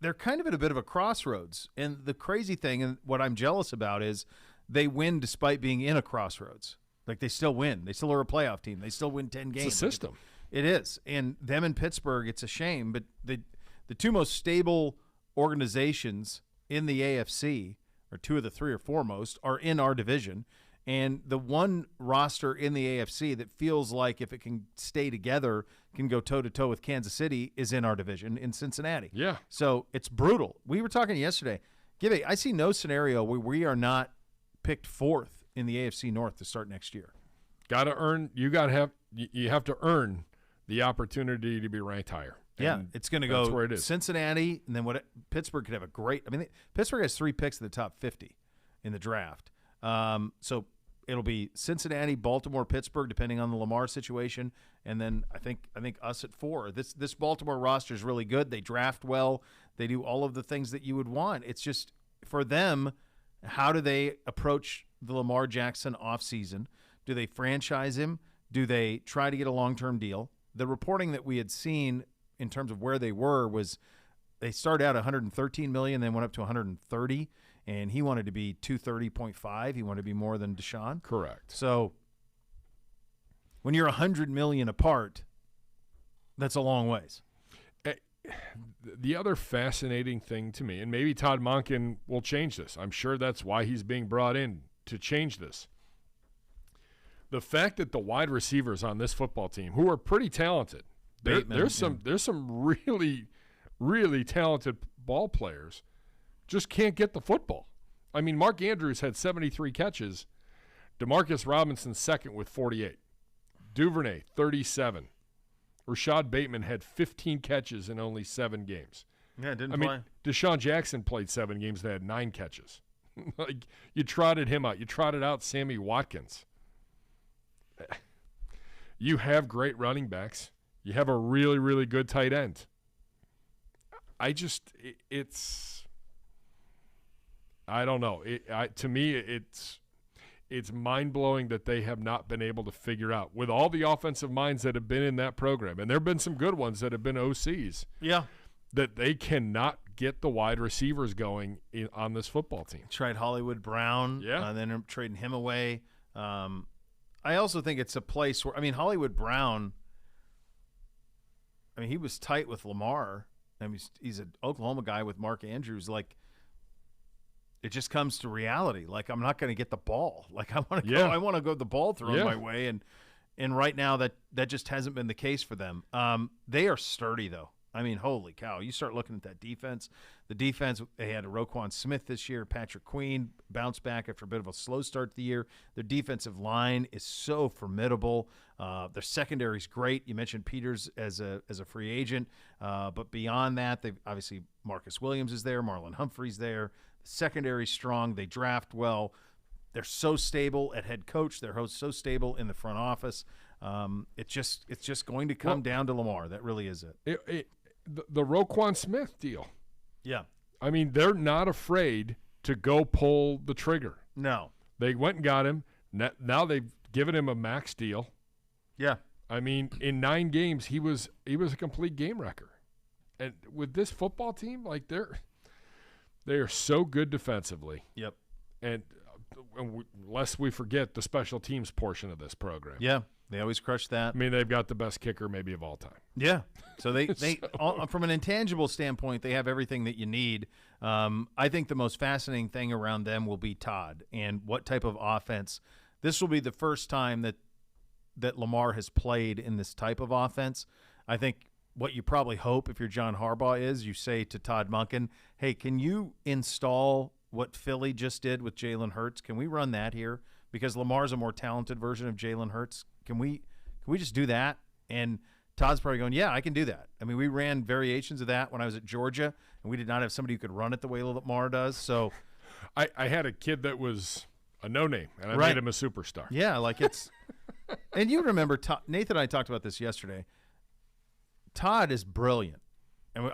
they're kind of at a bit of a crossroads. And the crazy thing, and what I'm jealous about, is they win despite being in a crossroads. Like, they still win. They still are a playoff team. They still win 10 games. It's a system. It is. And them in Pittsburgh, it's a shame. But the two most stable organizations in the AFC, or two of the three or four most, are in our division. And the one roster in the AFC that feels like, if it can stay together, can go toe-to-toe with Kansas City, is in our division, in Cincinnati. Yeah. So it's brutal. We were talking yesterday. I see no scenario where we are not picked fourth in the AFC North to start next year. You have to earn the opportunity to be ranked higher. Yeah, it's going to go where it is. Cincinnati, and then Pittsburgh could have a great – Pittsburgh has 3 picks in the top 50 in the draft. So it'll be Cincinnati, Baltimore, Pittsburgh, depending on the Lamar situation, and then I think us at 4. This Baltimore roster is really good. They draft well. They do all of the things that you would want. It's just, for them, how do they approach the Lamar Jackson offseason? Do they franchise him? Do they try to get a long-term deal? The reporting that we had seen in terms of where they were was they started out $113 million, then went up to $130, and he wanted to be $230.5. He wanted to be more than Deshaun. Correct. So when you're $100 million apart, that's a long ways. The other fascinating thing to me, and maybe Todd Monken will change this. I'm sure that's why he's being brought in, to change this. The fact that the wide receivers on this football team, who are pretty talented, there's some really, really talented ball players, just can't get the football. I mean, Mark Andrews had 73 catches. Demarcus Robinson second with 48. Duvernay, 37. Rashad Bateman had 15 catches in only 7 games. Yeah, didn't I play. mean, Deshaun Jackson played 7 games. They had 9 catches. Like, you trotted him out. You trotted out Sammy Watkins. You have great running backs. You have a really, really good tight end. It's I don't know. To me, it's mind-blowing that they have not been able to figure out, with all the offensive minds that have been in that program, and there have been some good ones that have been OCs, that they cannot get the wide receivers going on this football team. Tried Hollywood Brown, then I'm trading him away. I also think it's a place where, I mean, Hollywood Brown, I mean, he was tight with Lamar. I mean, he's an Oklahoma guy with Mark Andrews. Like, it just comes to reality. Like, I'm not going to get the ball. Like, I want to go. I want to go the ball thrown my way, and right now that just hasn't been the case for them. They are sturdy though. I mean, holy cow! You start looking at that defense. The defense, they had a Roquan Smith this year. Patrick Queen bounced back after a bit of a slow start to the year. Their defensive line is so formidable. Their secondary is great. You mentioned Peters as a free agent, but beyond that, they've obviously Marcus Williams is there, Marlon Humphrey's there. The secondary is strong. They draft well. They're so stable at head coach. They're so stable in the front office. It's just going to come down to Lamar. That really is it. The Roquan Smith deal. Yeah. I mean, they're not afraid to go pull the trigger. No. They went and got him. Now they've given him a max deal. Yeah. I mean, in 9 games, he was a complete game wrecker. And with this football team, like they are so good defensively. Yep. And lest we forget the special teams portion of this program. Yeah. They always crush that. I mean, they've got the best kicker maybe of all time. Yeah. So they from an intangible standpoint, they have everything that you need. I think the most fascinating thing around them will be Todd and what type of offense. This will be the first time that Lamar has played in this type of offense. I think what you probably hope if you're John Harbaugh is you say to Todd Monken, hey, can you install what Philly just did with Jalen Hurts? Can we run that here? Because Lamar's a more talented version of Jalen Hurts. Can we just do that? And Todd's probably going, yeah, I can do that. I mean, we ran variations of that when I was at Georgia, and we did not have somebody who could run it the way Lamar does. So I had a kid that was a no-name, and I made him a superstar. Yeah, like it's – and you remember Nathan and I talked about this yesterday. Todd is brilliant. And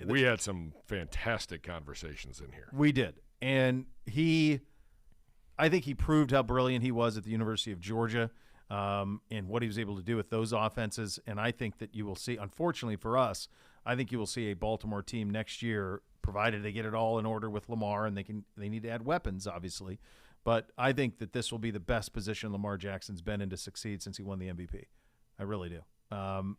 we had some fantastic conversations in here. We did. And I think he proved how brilliant he was at the University of Georgia. And what he was able to do with those offenses. And I think that you will see, unfortunately for us, I think you will see a Baltimore team next year, provided they get it all in order with Lamar, and they need to add weapons, obviously. But I think that this will be the best position Lamar Jackson's been in to succeed since he won the MVP. I really do.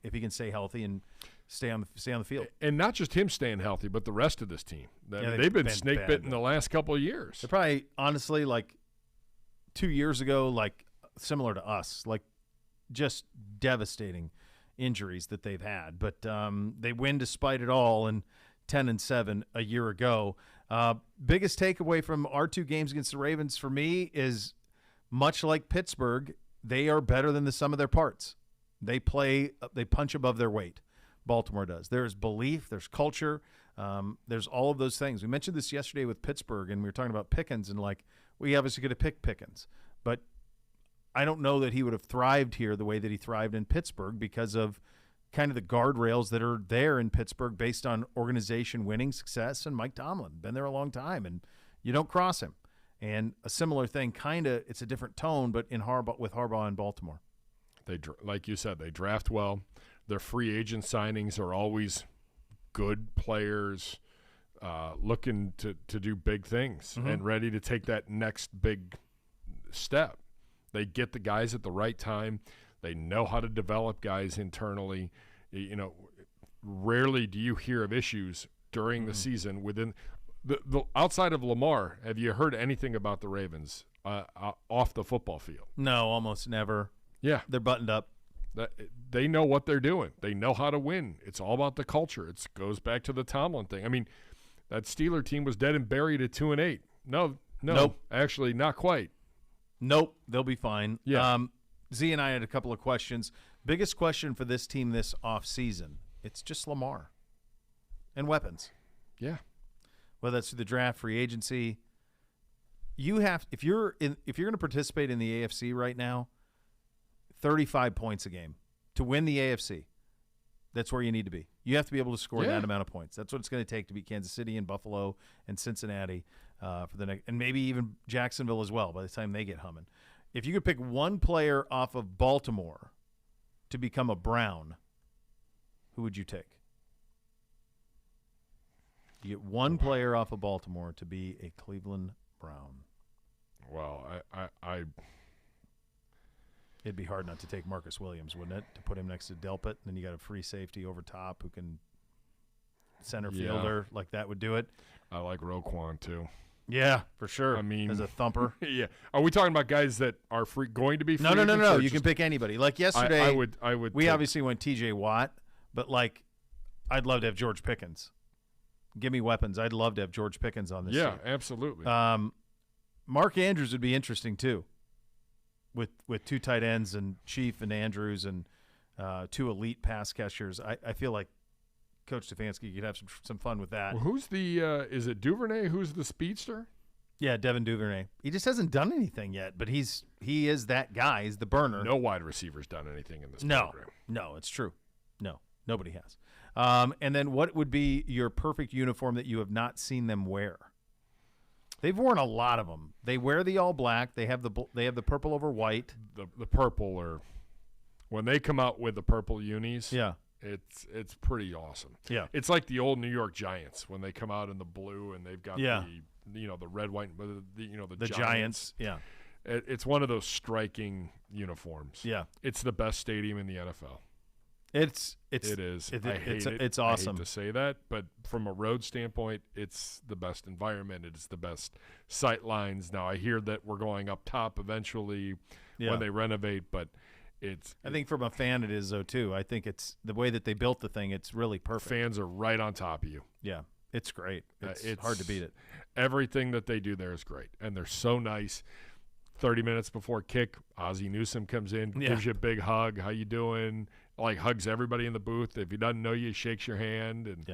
If he can stay healthy and stay on the field. And not just him staying healthy, but the rest of this team. They've been snake bitten the last couple of years. They're probably, honestly, like 2 years ago, like, similar to us, like just devastating injuries that they've had. But they win despite it all, and 10-7 a year ago. Biggest takeaway from our 2 games against the Ravens for me is, much like Pittsburgh, they are better than the sum of their parts. They punch above their weight. Baltimore does. There's belief, there's culture, there's all of those things. We mentioned this yesterday with Pittsburgh, and we were talking about Pickens, and like, we obviously could have picked Pickens, but I don't know that he would have thrived here the way that he thrived in Pittsburgh because of kind of the guardrails that are there in Pittsburgh based on organization winning success and Mike Tomlin. Been there a long time, and you don't cross him. And a similar thing, kind of, it's a different tone, but with Harbaugh in Baltimore. Like you said, they draft well. Their free agent signings are always good players looking to do big things and ready to take that next big step. They get the guys at the right time. They know how to develop guys internally. You know, rarely do you hear of issues during the season within the outside of Lamar. Have you heard anything about the Ravens off the football field? No, almost never. Yeah, they're buttoned up. They know what they're doing. They know how to win. It's all about the culture. It goes back to the Tomlin thing. I mean, that Steeler team was dead and buried at 2-8. No, No, Nope. actually, not quite. Nope, they'll be fine. Yeah. Z and I had a couple of questions. Biggest question for this team this offseason, it's just Lamar and weapons. Yeah. Whether that's through the draft, free agency. You have if you're going to participate in the AFC right now, 35 points a game to win the AFC. That's where you need to be. You have to be able to score that amount of points. That's what it's going to take to beat Kansas City and Buffalo and Cincinnati for the next, and maybe even Jacksonville as well by the time they get humming. If you could pick one player off of Baltimore to become a Brown, who would you take? You get one player off of Baltimore to be a Cleveland Brown. Well, I It'd be hard not to take Marcus Williams, wouldn't it? To put him next to Delpit, and then you got a free safety over top who can center fielder like that would do it. I like Roquan too. Yeah, for sure. I mean, as a thumper. Yeah. Are we talking about guys that are going to be free? No. You can pick anybody. Like yesterday, I would. We obviously went T.J. Watt, but like, I'd love to have George Pickens. Give me weapons. I'd love to have George Pickens on this team. Yeah, absolutely. Mark Andrews would be interesting too, with two tight ends and Chief and Andrews and two elite pass catchers. I feel like Coach Stefanski could have some fun with that. Well, who's the is it Duvernay? Who's the speedster? Yeah, Devin Duvernay. He just hasn't done anything yet, but he is that guy. He's the burner. No wide receiver's done anything in this program. No, it's true. No, nobody has. And then what would be your perfect uniform that you have not seen them wear? They've worn a lot of them. They wear the all black. They have the purple over white. The purple, or when they come out with the purple unis. Yeah. It's pretty awesome. Yeah. It's like the old New York Giants when they come out in the blue and they've got the red, white, the Giants. Yeah. It's one of those striking uniforms. Yeah. It's the best stadium in the NFL. It is. It's awesome. I hate to say that, but from a road standpoint, it's the best environment. It's the best sight lines. Now, I hear that we're going up top eventually when they renovate, but I think from a fan it is, though, too. I think it's the way that they built the thing. It's really perfect. Fans are right on top of you. Yeah, it's great. It's hard to beat it. Everything that they do there is great, and they're so nice. 30 minutes before kick, Ozzie Newsome comes in, gives you a big hug. How you doing? Like, hugs everybody in the booth. If he doesn't know you, he shakes your hand, and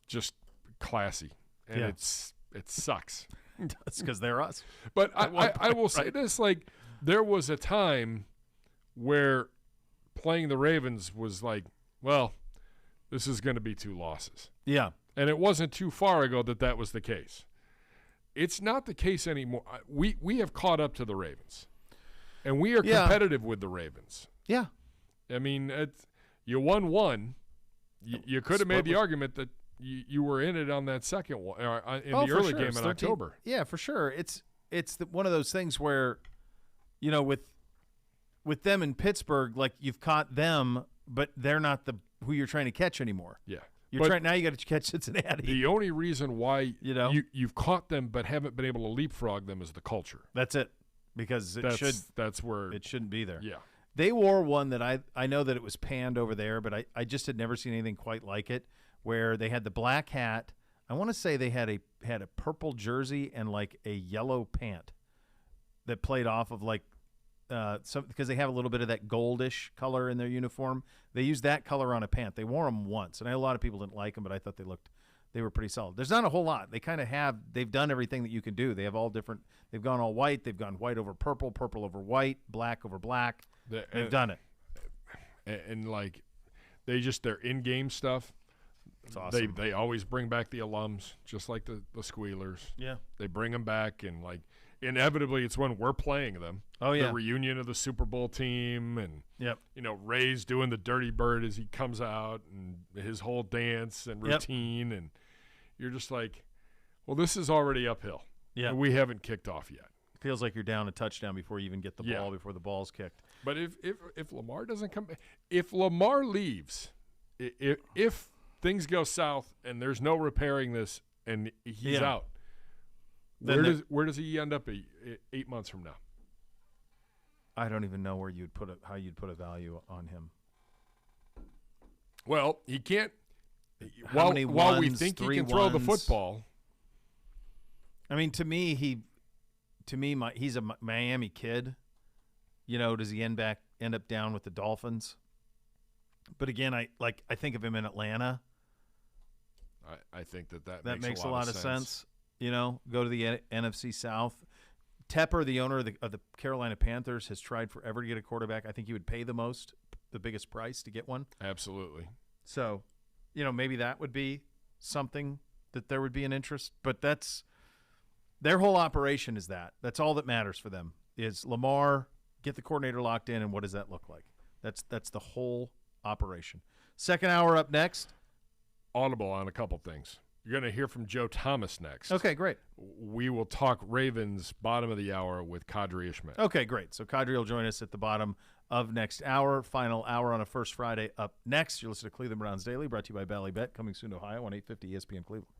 just classy. And it sucks. It's because they're us. But I will say this, like, there was a time where playing the Ravens was like, well, this is going to be 2 losses. Yeah. And it wasn't too far ago that was the case. It's not the case anymore. We have caught up to the Ravens, and we are competitive with the Ravens. Yeah. I mean, you won one. You could have made the argument that you were in it on that second one, in the early game in October. Yeah, for sure. It's one of those things where, with them in Pittsburgh, like, you've caught them, but they're not who you're trying to catch anymore. Yeah. Now you got to catch Cincinnati. The only reason why you've caught them but haven't been able to leapfrog them is the culture. That's it, because that's where it shouldn't be there. Yeah. They wore one that I know that it was panned over there, but I just had never seen anything quite like it, where they had the black hat. I want to say they had a purple jersey and like a yellow pant that played off of like because they have a little bit of that goldish color in their uniform. They used that color on a pant. They wore them once, and I know a lot of people didn't like them, but I thought they were pretty solid. There's not a whole lot. They kind of they've done everything that you can do. They have all different. They've gone all white. They've gone white over purple, purple over white, black over black. They've done it. And like, their in-game stuff. It's awesome. They always bring back the alums, just like the Squealers. Yeah. They bring them back, and like, inevitably it's when we're playing them. Oh, yeah. The reunion of the Super Bowl team, and Ray's doing the Dirty Bird as he comes out, and his whole dance and routine, and you're just like, well, this is already uphill. Yeah. We haven't kicked off yet. Feels like you're down a touchdown before you even get the ball, before the ball's kicked. But if Lamar doesn't come, if Lamar leaves, if things go south and there's no repairing this and he's out, where does he end up 8 months from now? I don't even know where how you'd put a value on him. Well, he can't. While we think he can throw the football. I mean, to me, to me, he's a Miami kid. You know, does he end up down with the Dolphins? But again, I think of him in Atlanta. I think that makes a lot of sense. You know, go to the NFC South. Tepper, the owner of the Carolina Panthers, has tried forever to get a quarterback. I think he would pay the biggest price to get one. Absolutely. So, you know, maybe that would be something that there would be an interest. But that's their whole operation is that. That's all that matters for them is Lamar, get the coordinator locked in, and what does that look like? That's the whole operation. Second hour up next. Audible on a couple things. You're going to hear from Joe Thomas next. Okay, great. We will talk Ravens bottom of the hour with Cadre Ishmael. Okay, great. So Cadre will join us at the bottom of next hour. Final hour on a First Friday up next. You're listening to Cleveland Browns Daily, brought to you by Bally Bet, coming soon to Ohio on 850 ESPN Cleveland.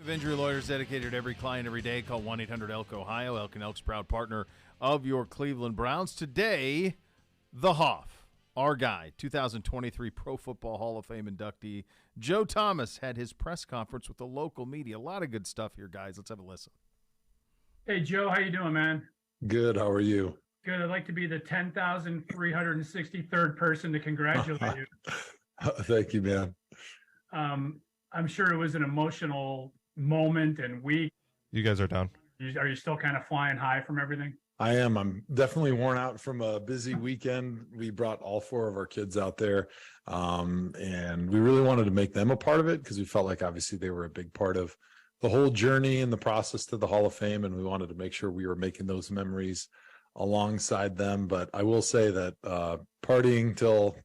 of injury lawyers dedicated to every client every day. Call 1-800-ELK-OHIO. Elk and Elk's proud partner of your Cleveland Browns. Today, the Hoff, our guy, 2023 Pro Football Hall of Fame inductee, Joe Thomas, had his press conference with the local media. A lot of good stuff here, guys. Let's have a listen. Hey, Joe, how you doing, man? Good. How are you? Good. I'd like to be the 10,363rd person to congratulate you. Thank you, man. I'm sure it was an emotional moment and week. You guys are down. Are you still kind of flying high from everything? I am. I'm definitely worn out from a busy weekend. We brought all 4 of our kids out there, and we really wanted to make them a part of it because we felt like obviously they were a big part of the whole journey and the process to the Hall of Fame, and we wanted to make sure we were making those memories alongside them. But I will say that partying till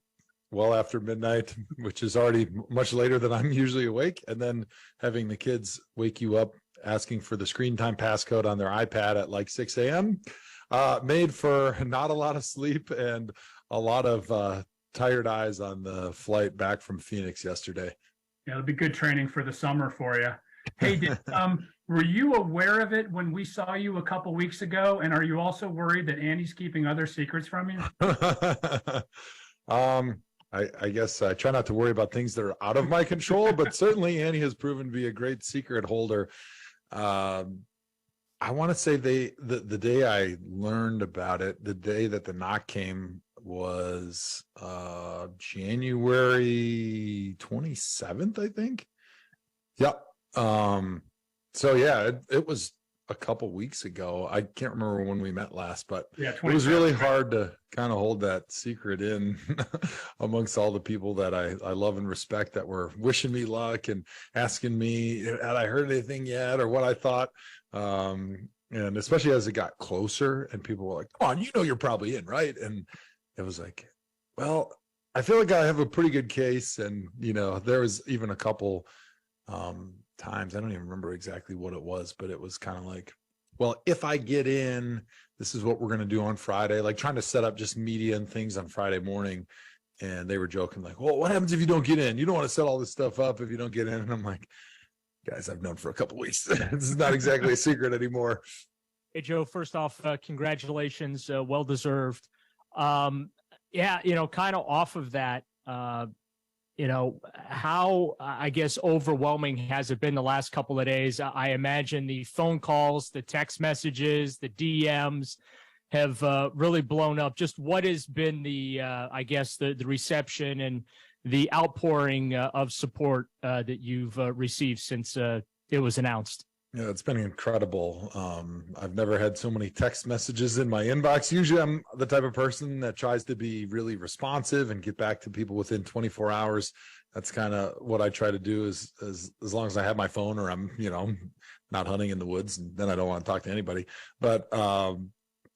well after midnight, which is already much later than I'm usually awake, and then having the kids wake you up asking for the screen time passcode on their iPad at like 6 a.m. Made for not a lot of sleep and a lot of tired eyes on the flight back from Phoenix yesterday. Yeah, it'll be good training for the summer for you. Hey, were you aware of it when we saw you a couple weeks ago? And are you also worried that Andy's keeping other secrets from you? I guess I try not to worry about things that are out of my control, but certainly Annie has proven to be a great secret holder. I want to say the day I learned about it, the day that the knock came was January 27th, I think. Yep. So yeah, it was a couple weeks ago. I can't remember when we met last, but yeah, it was really hard to kind of hold that secret in amongst all the people that I love and respect that were wishing me luck and asking me, had I heard anything yet or what I thought. And especially as it got closer and people were like, come on, you're probably in, right? And it was like, well, I feel like I have a pretty good case. And, there was even a couple times, I don't even remember exactly what it was, but it was kind of like, well, if I get in, this is what we're going to do on Friday, like trying to set up just media and things on Friday morning. And they were joking like, well, what happens if you don't get in? You don't want to set all this stuff up if you don't get in. And I'm like, guys, I've known for a couple weeks. This is not exactly a secret anymore. Hey, Joe, first off, congratulations. Well-deserved. Kind of off of that, how, I guess, overwhelming has it been the last couple of days? I imagine the phone calls, the text messages, the DMs have really blown up. Just what has been the reception and the outpouring of support that you've received since it was announced? Yeah, it's been incredible. I've never had so many text messages in my inbox. Usually I'm the type of person that tries to be really responsive and get back to people within 24 hours. That's kind of what I try to do is as long as I have my phone or I'm, not hunting in the woods, and then I don't want to talk to anybody. But I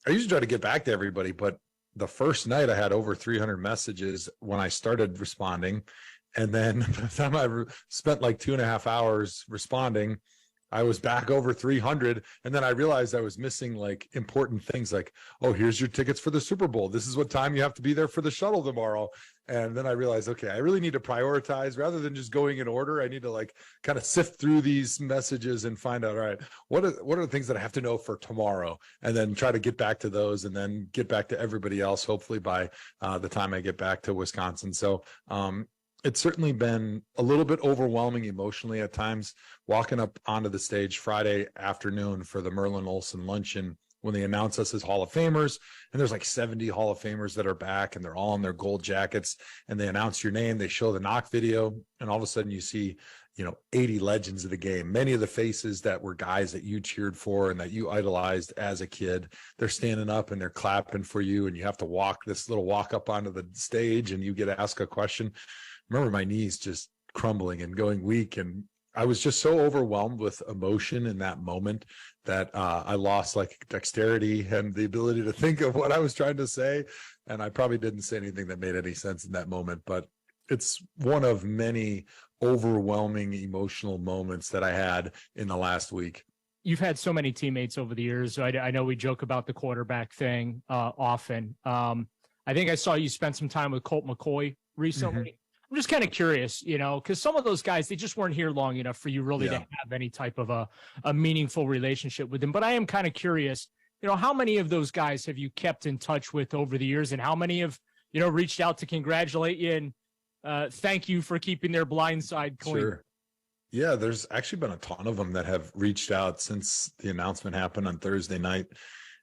usually try to get back to everybody. But the first night I had over 300 messages when I started responding. And then by the time I spent like 2.5 hours responding, I was back over 300. And then I realized I was missing like important things like, oh, here's your tickets for the Super Bowl. This is what time you have to be there for the shuttle tomorrow. And then I realized, okay, I really need to prioritize rather than just going in order. I need to like kind of sift through these messages and find out, all right, what are the things that I have to know for tomorrow? And then try to get back to those and then get back to everybody else, hopefully by the time I get back to Wisconsin. So, it's certainly been a little bit overwhelming emotionally at times, walking up onto the stage Friday afternoon for the Merlin Olsen luncheon when they announce us as Hall of Famers. And there's like 70 Hall of Famers that are back and they're all in their gold jackets and they announce your name. They show the knock video and all of a sudden you see, 80 legends of the game. Many of the faces that were guys that you cheered for and that you idolized as a kid, they're standing up and they're clapping for you. And you have to walk up onto the stage and you get asked a question. Remember my knees just crumbling and going weak. And I was just so overwhelmed with emotion in that moment that I lost like dexterity and the ability to think of what I was trying to say. And I probably didn't say anything that made any sense in that moment, but it's one of many overwhelming emotional moments that I had in the last week. You've had so many teammates over the years. I know we joke about the quarterback thing often. I think I saw you spend some time with Colt McCoy recently. I'm just kind of curious, because some of those guys, they just weren't here long enough for you really to Yeah. have any type of a meaningful relationship with them. But I am kind of curious, how many of those guys have you kept in touch with over the years, and how many have, reached out to congratulate you and thank you for keeping their blind side clean? Sure. Yeah, there's actually been a ton of them that have reached out since the announcement happened on Thursday night.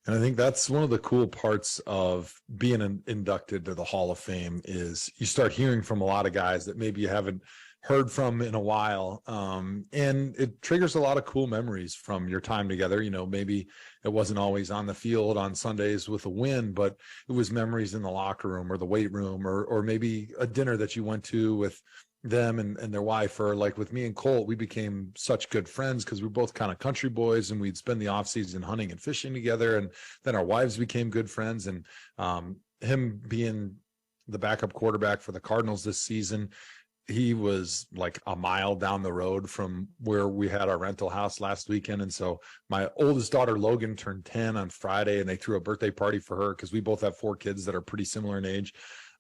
And I think that's one of the cool parts of being inducted to the Hall of Fame is you start hearing from a lot of guys that maybe you haven't heard from in a while. And it triggers a lot of cool memories from your time together. Maybe it wasn't always on the field on Sundays with a win, but it was memories in the locker room or the weight room, or maybe a dinner that you went to with them and their wife. Or like with me and Colt, we became such good friends because we're both kind of country boys, and we'd spend the off season hunting and fishing together. And then our wives became good friends. And him being the backup quarterback for the Cardinals this season, he was like a mile down the road from where we had our rental house last weekend. And so my oldest daughter, Logan, turned 10 on Friday, and they threw a birthday party for her because we both have 4 kids that are pretty similar in age.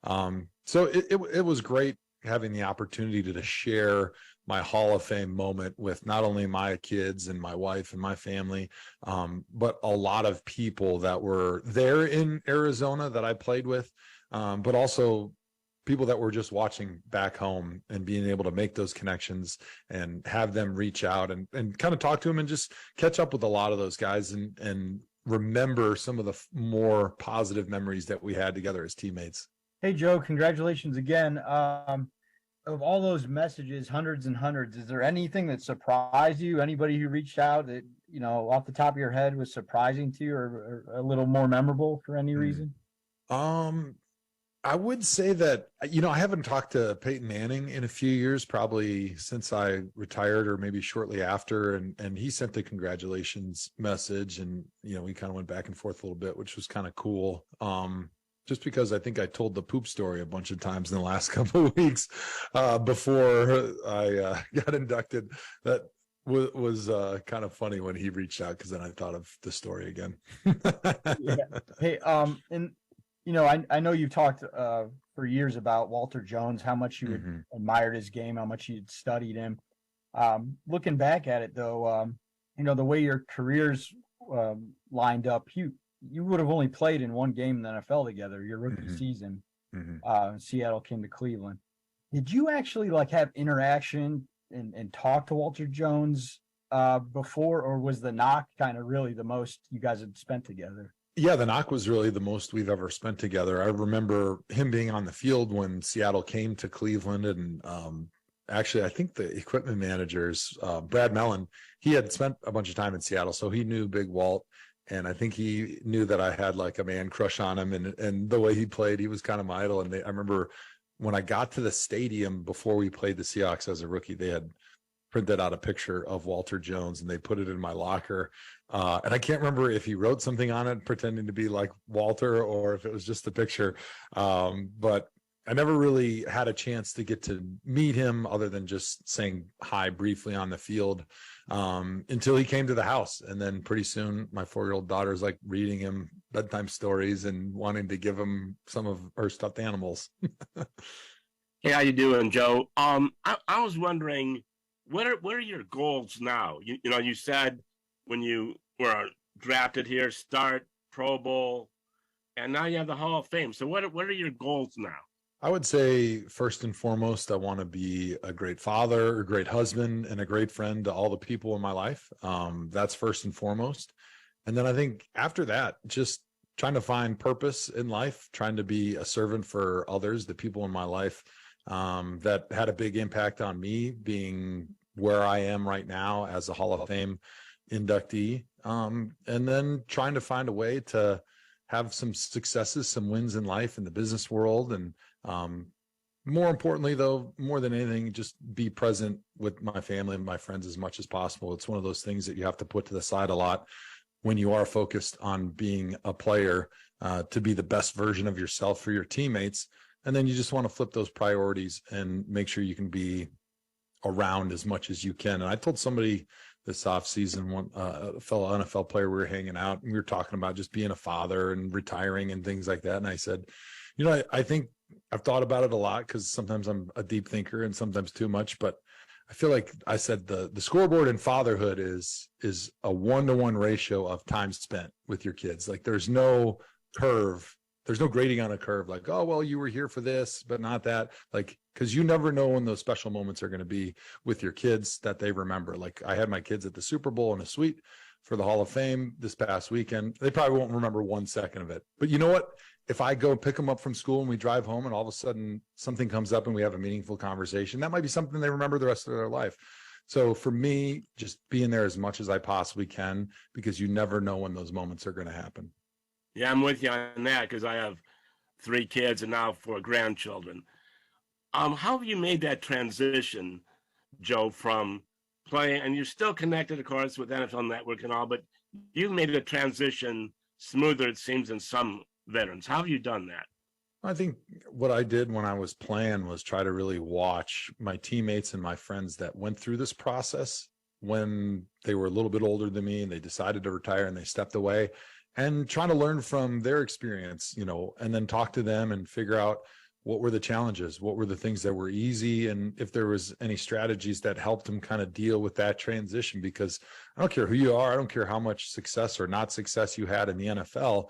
So it was great having the opportunity to share my Hall of Fame moment with not only my kids and my wife and my family, but a lot of people that were there in Arizona that I played with, but also people that were just watching back home and being able to make those connections and have them reach out and kind of talk to them and just catch up with a lot of those guys and remember some of the more positive memories that we had together as teammates. Hey, Joe, congratulations again. Of all those messages, hundreds and hundreds, is there anything that surprised you? Anybody who reached out that, off the top of your head was surprising to you or a little more memorable for any reason? I would say that, I haven't talked to Peyton Manning in a few years, probably since I retired or maybe shortly after. And he sent the congratulations message, and, we kind of went back and forth a little bit, which was kind of cool. Just because I think I told the poop story a bunch of times in the last couple of weeks before I got inducted. That was kind of funny when he reached out, because then I thought of the story again. Yeah. Hey, and I know you've talked for years about Walter Jones, how much you admired his game, how much you'd studied him. Looking back at it, though, the way your careers lined up, you would have only played in one game in the NFL together, your rookie season. Seattle came to Cleveland. Did you actually have interaction and talk to Walter Jones before, or was the knock kind of really the most you guys had spent together? Yeah, the knock was really the most we've ever spent together. I remember him being on the field when Seattle came to Cleveland, and actually, I think the equipment managers, Brad Mellon, he had spent a bunch of time in Seattle, so he knew Big Walt. And I think he knew that I had like a man crush on him, and the way he played, he was kind of my idol. And I remember when I got to the stadium before we played the Seahawks as a rookie, they had printed out a picture of Walter Jones and they put it in my locker. And I can't remember if he wrote something on it pretending to be like Walter or if it was just a picture. But I never really had a chance to get to meet him other than just saying hi briefly on the field until he came to the house. And then pretty soon my 4-year-old daughter's like reading him bedtime stories and wanting to give him some of her stuffed animals. Hey, how you doing, Joe? I was wondering, what are your goals now? You said when you were drafted here, start Pro Bowl, and now you have the Hall of Fame. So what are your goals now? I would say first and foremost, I want to be a great father, a great husband, and a great friend to all the people in my life. That's first and foremost. And then I think after that, just trying to find purpose in life, trying to be a servant for others, the people in my life that had a big impact on me, being where I am right now as a Hall of Fame inductee. And then trying to find a way to have some successes, some wins in life in the business world. And more importantly, though, more than anything, just be present with my family and my friends as much as possible. It's one of those things that you have to put to the side a lot when you are focused on being a player, to be the best version of yourself for your teammates. And then you just want to flip those priorities and make sure you can be around as much as you can. And I told somebody this offseason, a fellow NFL player, we were hanging out and we were talking about just being a father and retiring and things like that. And I said, I think I've thought about it a lot because sometimes I'm a deep thinker and sometimes too much, but I feel like I said the scoreboard in fatherhood is a 1-to-1 ratio of time spent with your kids. Like there's no curve. There's no grading on a curve like, oh, well, you were here for this, but not that. Like, because you never know when those special moments are going to be with your kids that they remember. Like I had my kids at the Super Bowl in a suite for the Hall of Fame this past weekend. They probably won't remember 1 second of it. But you know what? If I go pick them up from school and we drive home and all of a sudden something comes up and we have a meaningful conversation, that might be something they remember the rest of their life. So for me, just being there as much as I possibly can, because you never know when those moments are going to happen. Yeah, I'm with you on that because I have 3 kids and now 4 grandchildren. How have you made that transition, Joe, from playing, and you're still connected, of course, with NFL Network and all, but you've made a transition smoother, it seems, than some veterans. How have you done that? I think what I did when I was playing was try to really watch my teammates and my friends that went through this process when they were a little bit older than me and they decided to retire and they stepped away, and trying to learn from their experience, you know, and then talk to them and figure out what were the challenges, what were the things that were easy, and if there was any strategies that helped them kind of deal with that transition. Because I don't care who you are, I don't care how much success or not success you had in the NFL.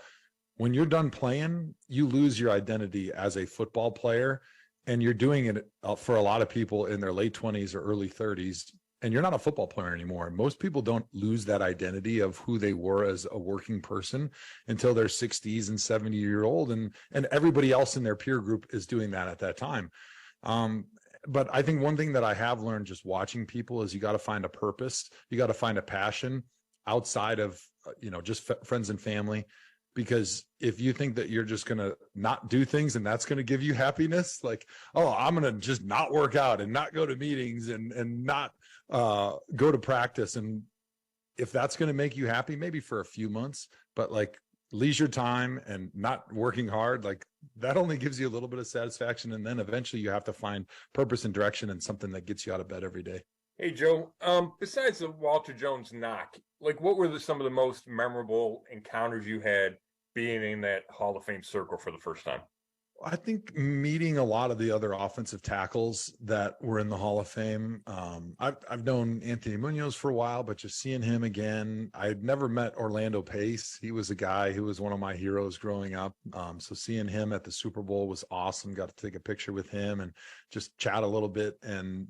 When you're done playing, you lose your identity as a football player, and you're doing it for a lot of people in their late 20s or early 30s, and you're not a football player anymore. Most people don't lose that identity of who they were as a working person until they're 60s and 70-year-old, and everybody else in their peer group is doing that at that time. But I think one thing that I have learned just watching people is you got to find a purpose. You got to find a passion outside of, just friends and family. Because if you think that you're just going to not do things and that's going to give you happiness, like, oh, I'm going to just not work out and not go to meetings and not go to practice. And if that's going to make you happy, maybe for a few months, but like leisure time and not working hard, like that only gives you a little bit of satisfaction. And then eventually you have to find purpose and direction and something that gets you out of bed every day. Hey, Joe, besides the Walter Jones knock, like what were some of the most memorable encounters you had being in that Hall of Fame circle for the first time? I think meeting a lot of the other offensive tackles that were in the Hall of Fame. I've known Anthony Munoz for a while, but just seeing him again, I'd never met Orlando Pace. He was a guy who was one of my heroes growing up. So seeing him at the Super Bowl was awesome. Got to take a picture with him and just chat a little bit. And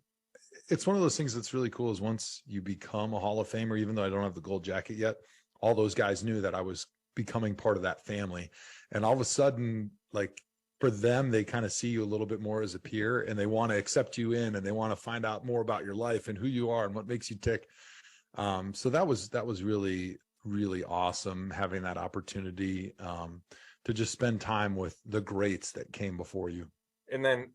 it's one of those things that's really cool is once you become a Hall of Famer, even though I don't have the gold jacket yet, all those guys knew that I was becoming part of that family. And all of a sudden, like for them, they kind of see you a little bit more as a peer and they want to accept you in and they want to find out more about your life and who you are and what makes you tick. So that was really, really awesome having that opportunity to just spend time with the greats that came before you. And then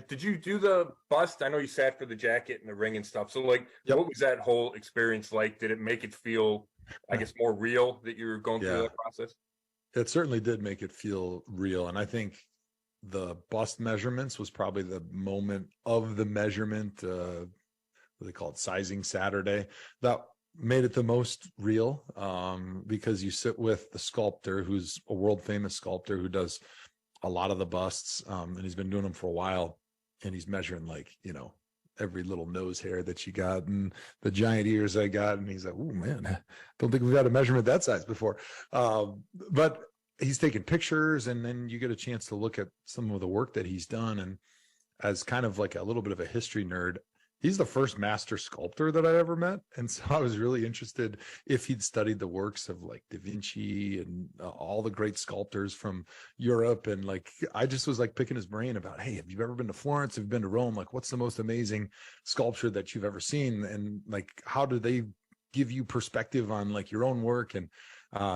did you do the bust? I know you sat for the jacket and the ring and stuff. So like, Yep. What was that whole experience like? Did it make it feel, I guess, more real that you were going through that process? It certainly did make it feel real. And I think the bust measurements was probably the moment of the measurement, what they call it, sizing Saturday, that made it the most real because you sit with the sculptor who's a world famous sculptor who does a lot of the busts and he's been doing them for a while, and he's measuring every little nose hair that you got and the giant ears I got. And he's like, oh man, don't think we've had a measurement that size before. But he's taking pictures, and then you get a chance to look at some of the work that he's done. And as kind of like a little bit of a history nerd, he's the first master sculptor that I ever met. And so I was really interested if he'd studied the works of like Da Vinci and all the great sculptors from Europe. And like, I just was like picking his brain about, hey, have you ever been to Florence? Have you been to Rome? Like, what's the most amazing sculpture that you've ever seen? And like, how do they give you perspective on like your own work? And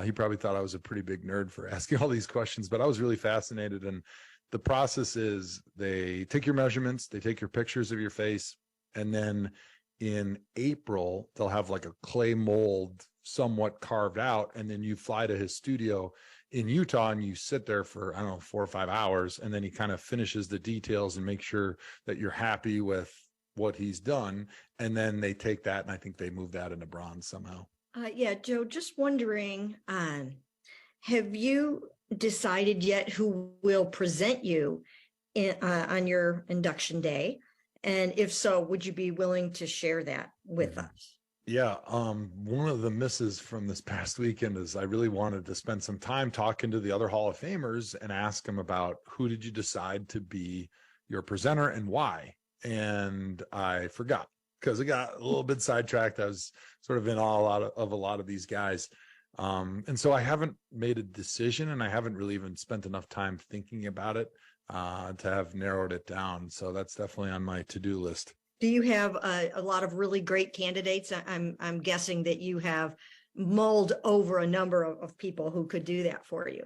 he probably thought I was a pretty big nerd for asking all these questions, but I was really fascinated. And the process is they take your measurements, they take your pictures of your face, and then in April, they'll have like a clay mold somewhat carved out. And then you fly to his studio in Utah and you sit there for, 4 or 5 hours. And then he kind of finishes the details and make sure that you're happy with what he's done. And then they take that, and I think they move that into bronze somehow. Yeah, Joe, just wondering, have you decided yet who will present you on your induction day? And if so, would you be willing to share that with us? Yeah. One of the misses from this past weekend is I really wanted to spend some time talking to the other Hall of Famers and ask them about who did you decide to be your presenter and why? And I forgot because I got a little bit sidetracked. I was sort of in awe of a lot of these guys. And so I haven't made a decision, and I haven't really even spent enough time thinking about it to have narrowed it down. So that's definitely on my to-do list. Do you have a lot of really great candidates? I'm guessing that you have mulled over a number of people who could do that for you.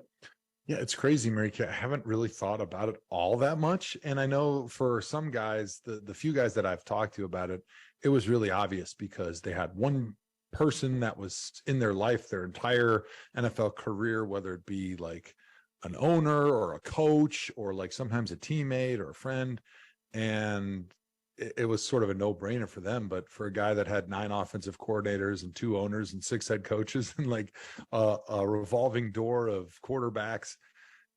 Yeah, it's crazy, Mary Kay. I haven't really thought about it all that much. And I know for some guys, the few guys that I've talked to about it, it was really obvious because they had one person that was in their life, their entire NFL career, whether it be like an owner or a coach or like sometimes a teammate or a friend. And it was sort of a no-brainer for them. But for a guy that had 9 offensive coordinators and 2 owners and 6 head coaches and like a revolving door of quarterbacks,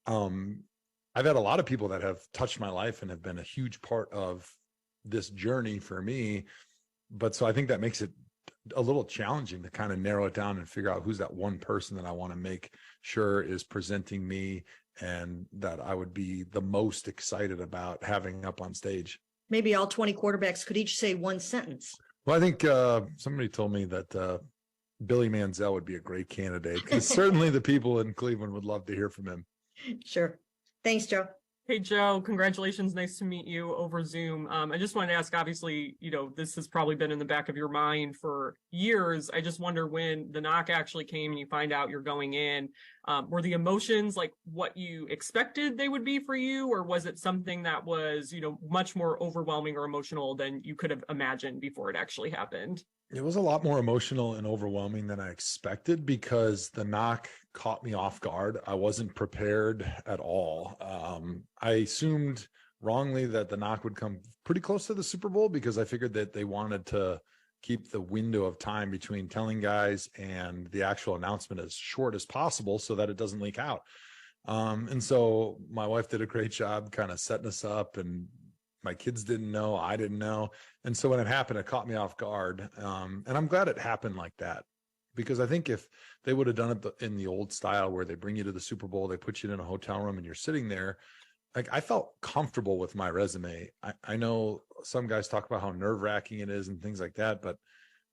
I've had a lot of people that have touched my life and have been a huge part of this journey for me. But so I think that makes it a little challenging to kind of narrow it down and figure out who's that one person that I want to make sure is presenting me and that I would be the most excited about having up on stage. Maybe all 20 quarterbacks could each say one sentence. Well, I think somebody told me that Billy Manziel would be a great candidate because certainly the people in Cleveland would love to hear from him. Sure. Thanks, Joe. Hey, Joe, congratulations. Nice to meet you over Zoom. I just wanted to ask, obviously, this has probably been in the back of your mind for years. I just wonder when the knock actually came and you find out you're going in, were the emotions like what you expected they would be for you? Or was it something that was, much more overwhelming or emotional than you could have imagined before it actually happened? It was a lot more emotional and overwhelming than I expected because the knock caught me off guard. I wasn't prepared at all. I assumed wrongly that the knock would come pretty close to the Super Bowl because I figured that they wanted to keep the window of time between telling guys and the actual announcement as short as possible so that it doesn't leak out. And so my wife did a great job kind of setting us up, and my kids didn't know, I didn't know. And so when it happened, it caught me off guard. And I'm glad it happened like that, because I think if they would have done it in the old style where they bring you to the Super Bowl, they put you in a hotel room and you're sitting there, like I felt comfortable with my resume. I know some guys talk about how nerve-wracking it is and things like that, but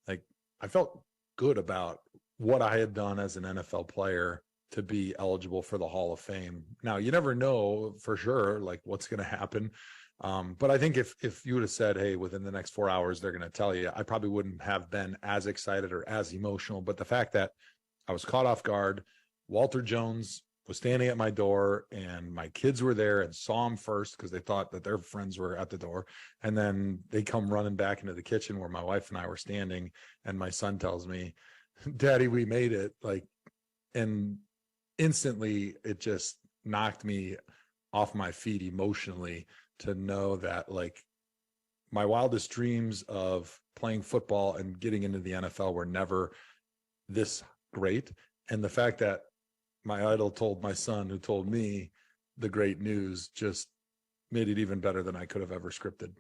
like I felt good about what I had done as an NFL player to be eligible for the Hall of Fame. Now, you never know for sure, like what's going to happen. But I think if you would have said, hey, within the next 4 hours, they're going to tell you, I probably wouldn't have been as excited or as emotional. But the fact that I was caught off guard, Walter Jones was standing at my door and my kids were there and saw him first because they thought that their friends were at the door. And then they come running back into the kitchen where my wife and I were standing. And my son tells me, Daddy, we made it. And instantly it just knocked me off my feet emotionally to know that like my wildest dreams of playing football and getting into the NFL were never this great. And the fact that my idol told my son, who told me the great news, just made it even better than I could have ever scripted.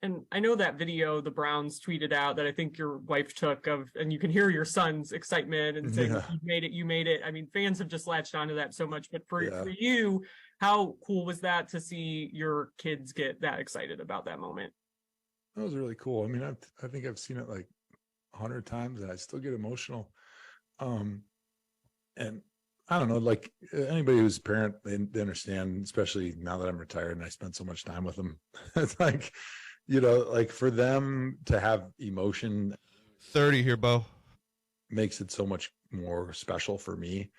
And I know that video the Browns tweeted out that I think your wife took of, and you can hear your son's excitement and saying, you made it. I mean, fans have just latched onto that so much, but for you, how cool was that to see your kids get that excited about that moment? That was really cool. I mean, I think I've seen it like 100 times and I still get emotional. And I don't know, like anybody who's a parent, they understand, especially now that I'm retired and I spend so much time with them. It's like, like for them to have emotion 30 here, Bo, makes it so much more special for me,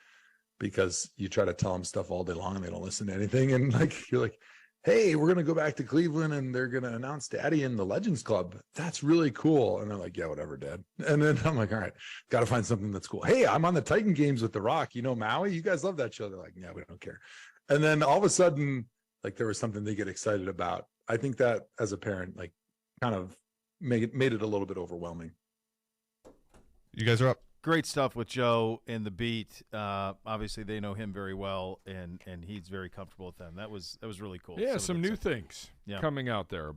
because you try to tell them stuff all day long and they don't listen to anything. And like, you're like, hey, we're going to go back to Cleveland and they're going to announce Daddy in the Legends Club. That's really cool. And they're like, yeah, whatever, Dad. And then I'm like, all right, got to find something that's cool. Hey, I'm on the Titan games with The Rock. Maui, you guys love that show. They're like, yeah, we don't care. And then all of a sudden, like there was something they get excited about. I think that as a parent, like kind of made it a little bit overwhelming. You guys are up. Great stuff with Joe and the beat. Obviously, they know him very well, and he's very comfortable with them. That was really cool. Yeah, some new things Yeah. coming out there.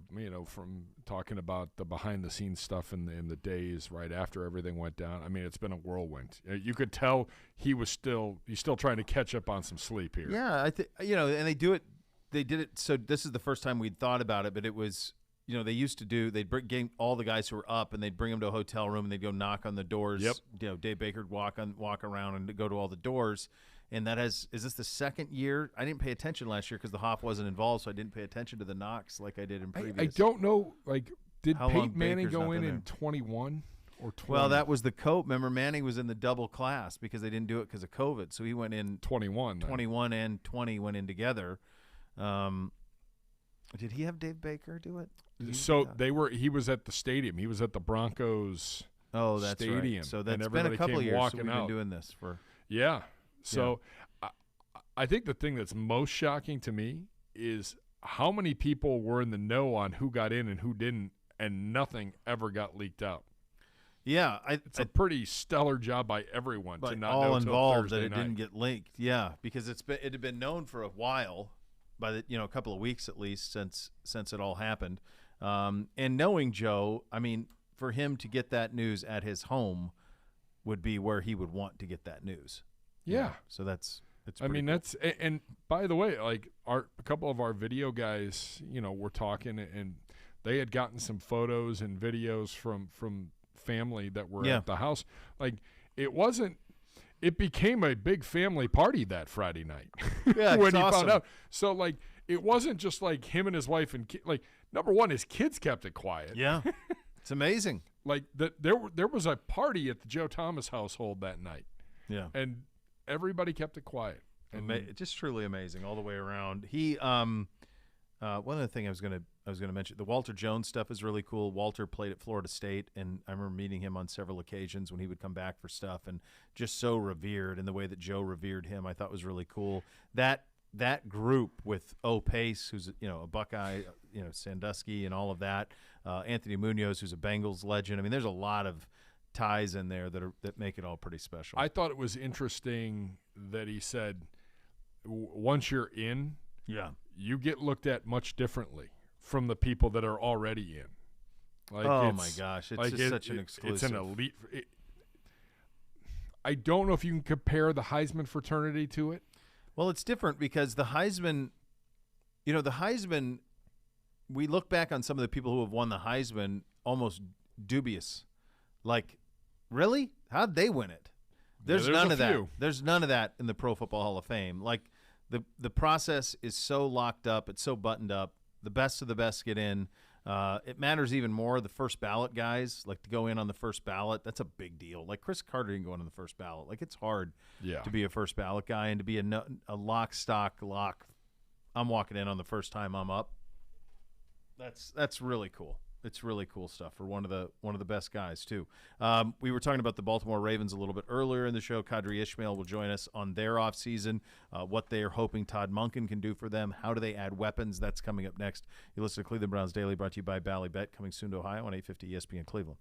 From talking about the behind the scenes stuff in the days right after everything went down. I mean, it's been a whirlwind. You could tell he's still trying to catch up on some sleep here. Yeah, I think and they do it. They did it. So this is the first time we'd thought about it, but it was. They used to do. They'd bring all the guys who were up, and they'd bring them to a hotel room, and they'd go knock on the doors. Yep. Dave Baker would walk around and go to all the doors, and is this the second year? I didn't pay attention last year because the Hoff wasn't involved, so I didn't pay attention to the knocks like I did in previous. I don't know. Like, did How long Peyton Manning Baker's go not in been 21 or 20? Well, that was the coat. Remember, Manning was in the double class because they didn't do it because of COVID, so he went in 21. 21 and 20 went in together. Did he have Dave Baker do it? So he was at the stadium. He was at the Broncos. Oh, that's stadium. Right. So that's and been a couple of years. So we've out. been doing this for. Yeah. So I think the thing that's most shocking to me is how many people were in the know on who got in and who didn't, and nothing ever got leaked out. Yeah, it's a pretty stellar job by everyone to not all know involved till Thursday that it didn't get leaked. Yeah, because it had been known for a while, by a couple of weeks at least since it all happened. And knowing Joe, I mean, for him to get that news at his home would be where he would want to get that news. Yeah. So it's. I mean, cool. that's and by the way, like a couple of our video guys, were talking, and they had gotten some photos and videos from family that were at the house. Like it became a big family party that Friday night. Yeah, when he awesome. found out. So like it wasn't just like him and his wife and like number one, his kids kept it quiet. Yeah, it's amazing. Like there was a party at the Joe Thomas household that night. Yeah, and everybody kept it quiet. Just truly amazing all the way around. He one other thing I was gonna mention, the Walter Jones stuff is really cool. Walter played at Florida State, and I remember meeting him on several occasions when he would come back for stuff, and just so revered in the way that Joe revered him. I thought was really cool. That group with Pace, who's a Buckeye, Sandusky, and all of that. Anthony Munoz, who's a Bengals legend. I mean, there's a lot of ties in there that make it all pretty special. I thought it was interesting that he said, once you're in, you get looked at much differently from the people that are already in. Like, oh my gosh, it's just such an exclusive. It's an elite. I don't know if you can compare the Heisman fraternity to it. Well, it's different because the Heisman, we look back on some of the people who have won the Heisman almost dubious. Like, really? How'd they win it? There's none of that. There's none of that in the Pro Football Hall of Fame. Like, the process is so locked up. It's so buttoned up. The best of the best get in. It matters even more. The first ballot guys, like to go in on the first ballot, that's a big deal. Like Chris Carter didn't go in on the first ballot. Like it's hard to be a first ballot guy and to be a lock, stock, lock. I'm walking in on the first time I'm up. That's really cool. It's really cool stuff for one of the best guys too. We were talking about the Baltimore Ravens a little bit earlier in the show. Cadre Ishmael will join us on their offseason, what they are hoping Todd Monken can do for them. How do they add weapons? That's coming up next. You listen to Cleveland Browns Daily, brought to you by Ballybet, coming soon to Ohio on 850 ESPN Cleveland.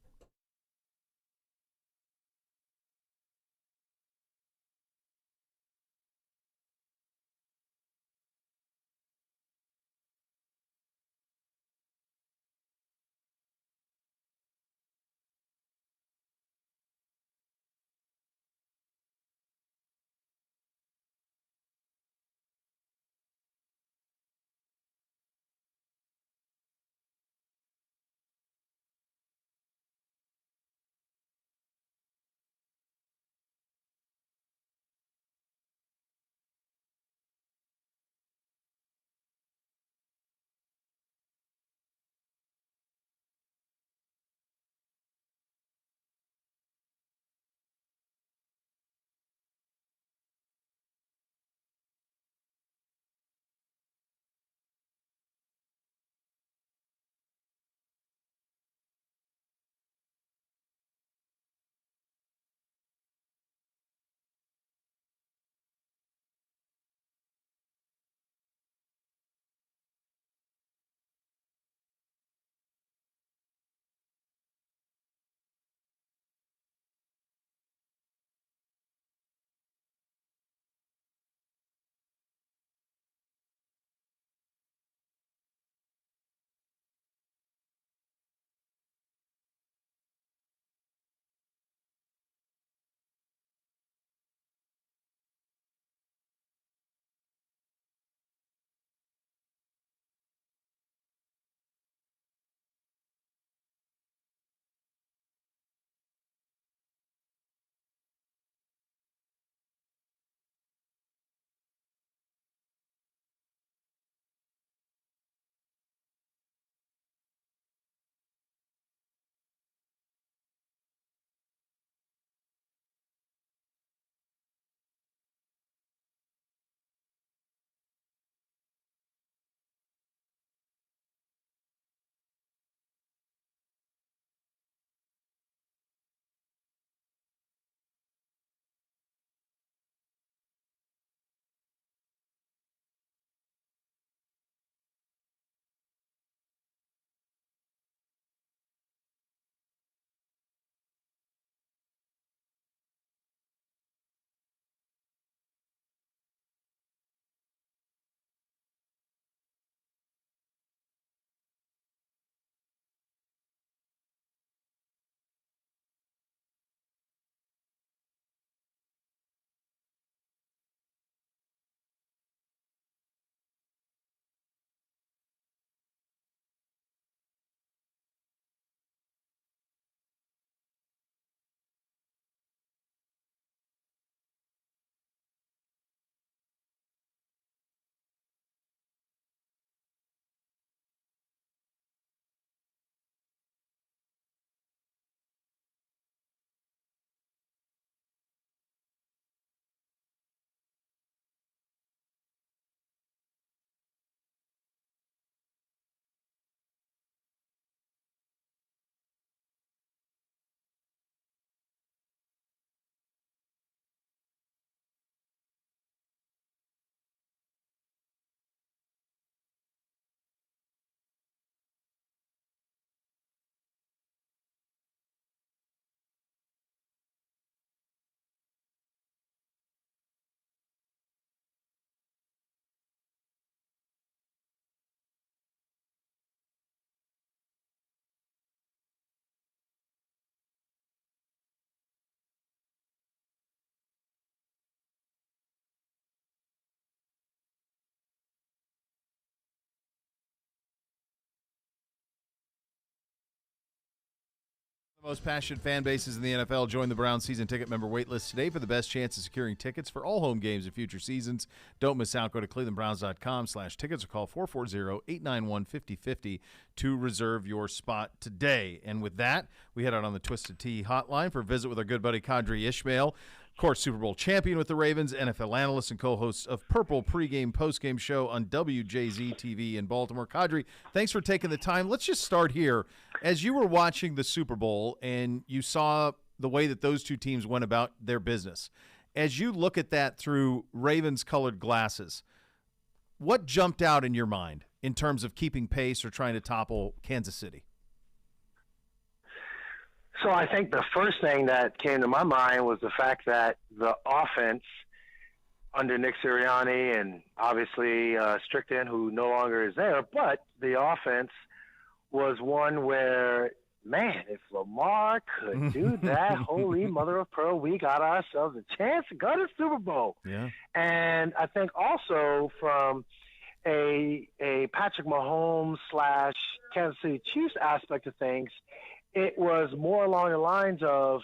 Most passionate fan bases in the NFL. Join the Browns season ticket member waitlist today for the best chance of securing tickets for all home games and future seasons. Don't miss out. Go to clevelandbrowns.com/tickets or call 440-891-5050 to reserve your spot today. And with that, we head out on the Twisted Tea hotline for a visit with our good buddy Cadre Ishmael, of course, Super Bowl champion with the Ravens, NFL analyst and co-host of Purple pregame postgame show on WJZ TV in Baltimore. Cadre, thanks for taking the time. Let's just start here. As you were watching the Super Bowl and you saw the way that those two teams went about their business, as you look at that through Ravens-colored glasses, what jumped out in your mind in terms of keeping pace or trying to topple Kansas City? So I think the first thing that came to my mind was the fact that the offense under Nick Sirianni and obviously Strickland, who no longer is there, but the offense was one where, man, if Lamar could do that, holy mother of pearl, we got ourselves a chance to go to Super Bowl. Yeah. And I think also from a Patrick Mahomes / Kansas City Chiefs aspect of things, it was more along the lines of,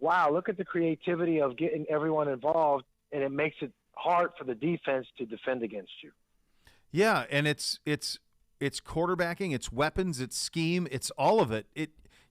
wow, look at the creativity of getting everyone involved, and it makes it hard for the defense to defend against you. Yeah, and it's quarterbacking, it's weapons, it's scheme, it's all of it.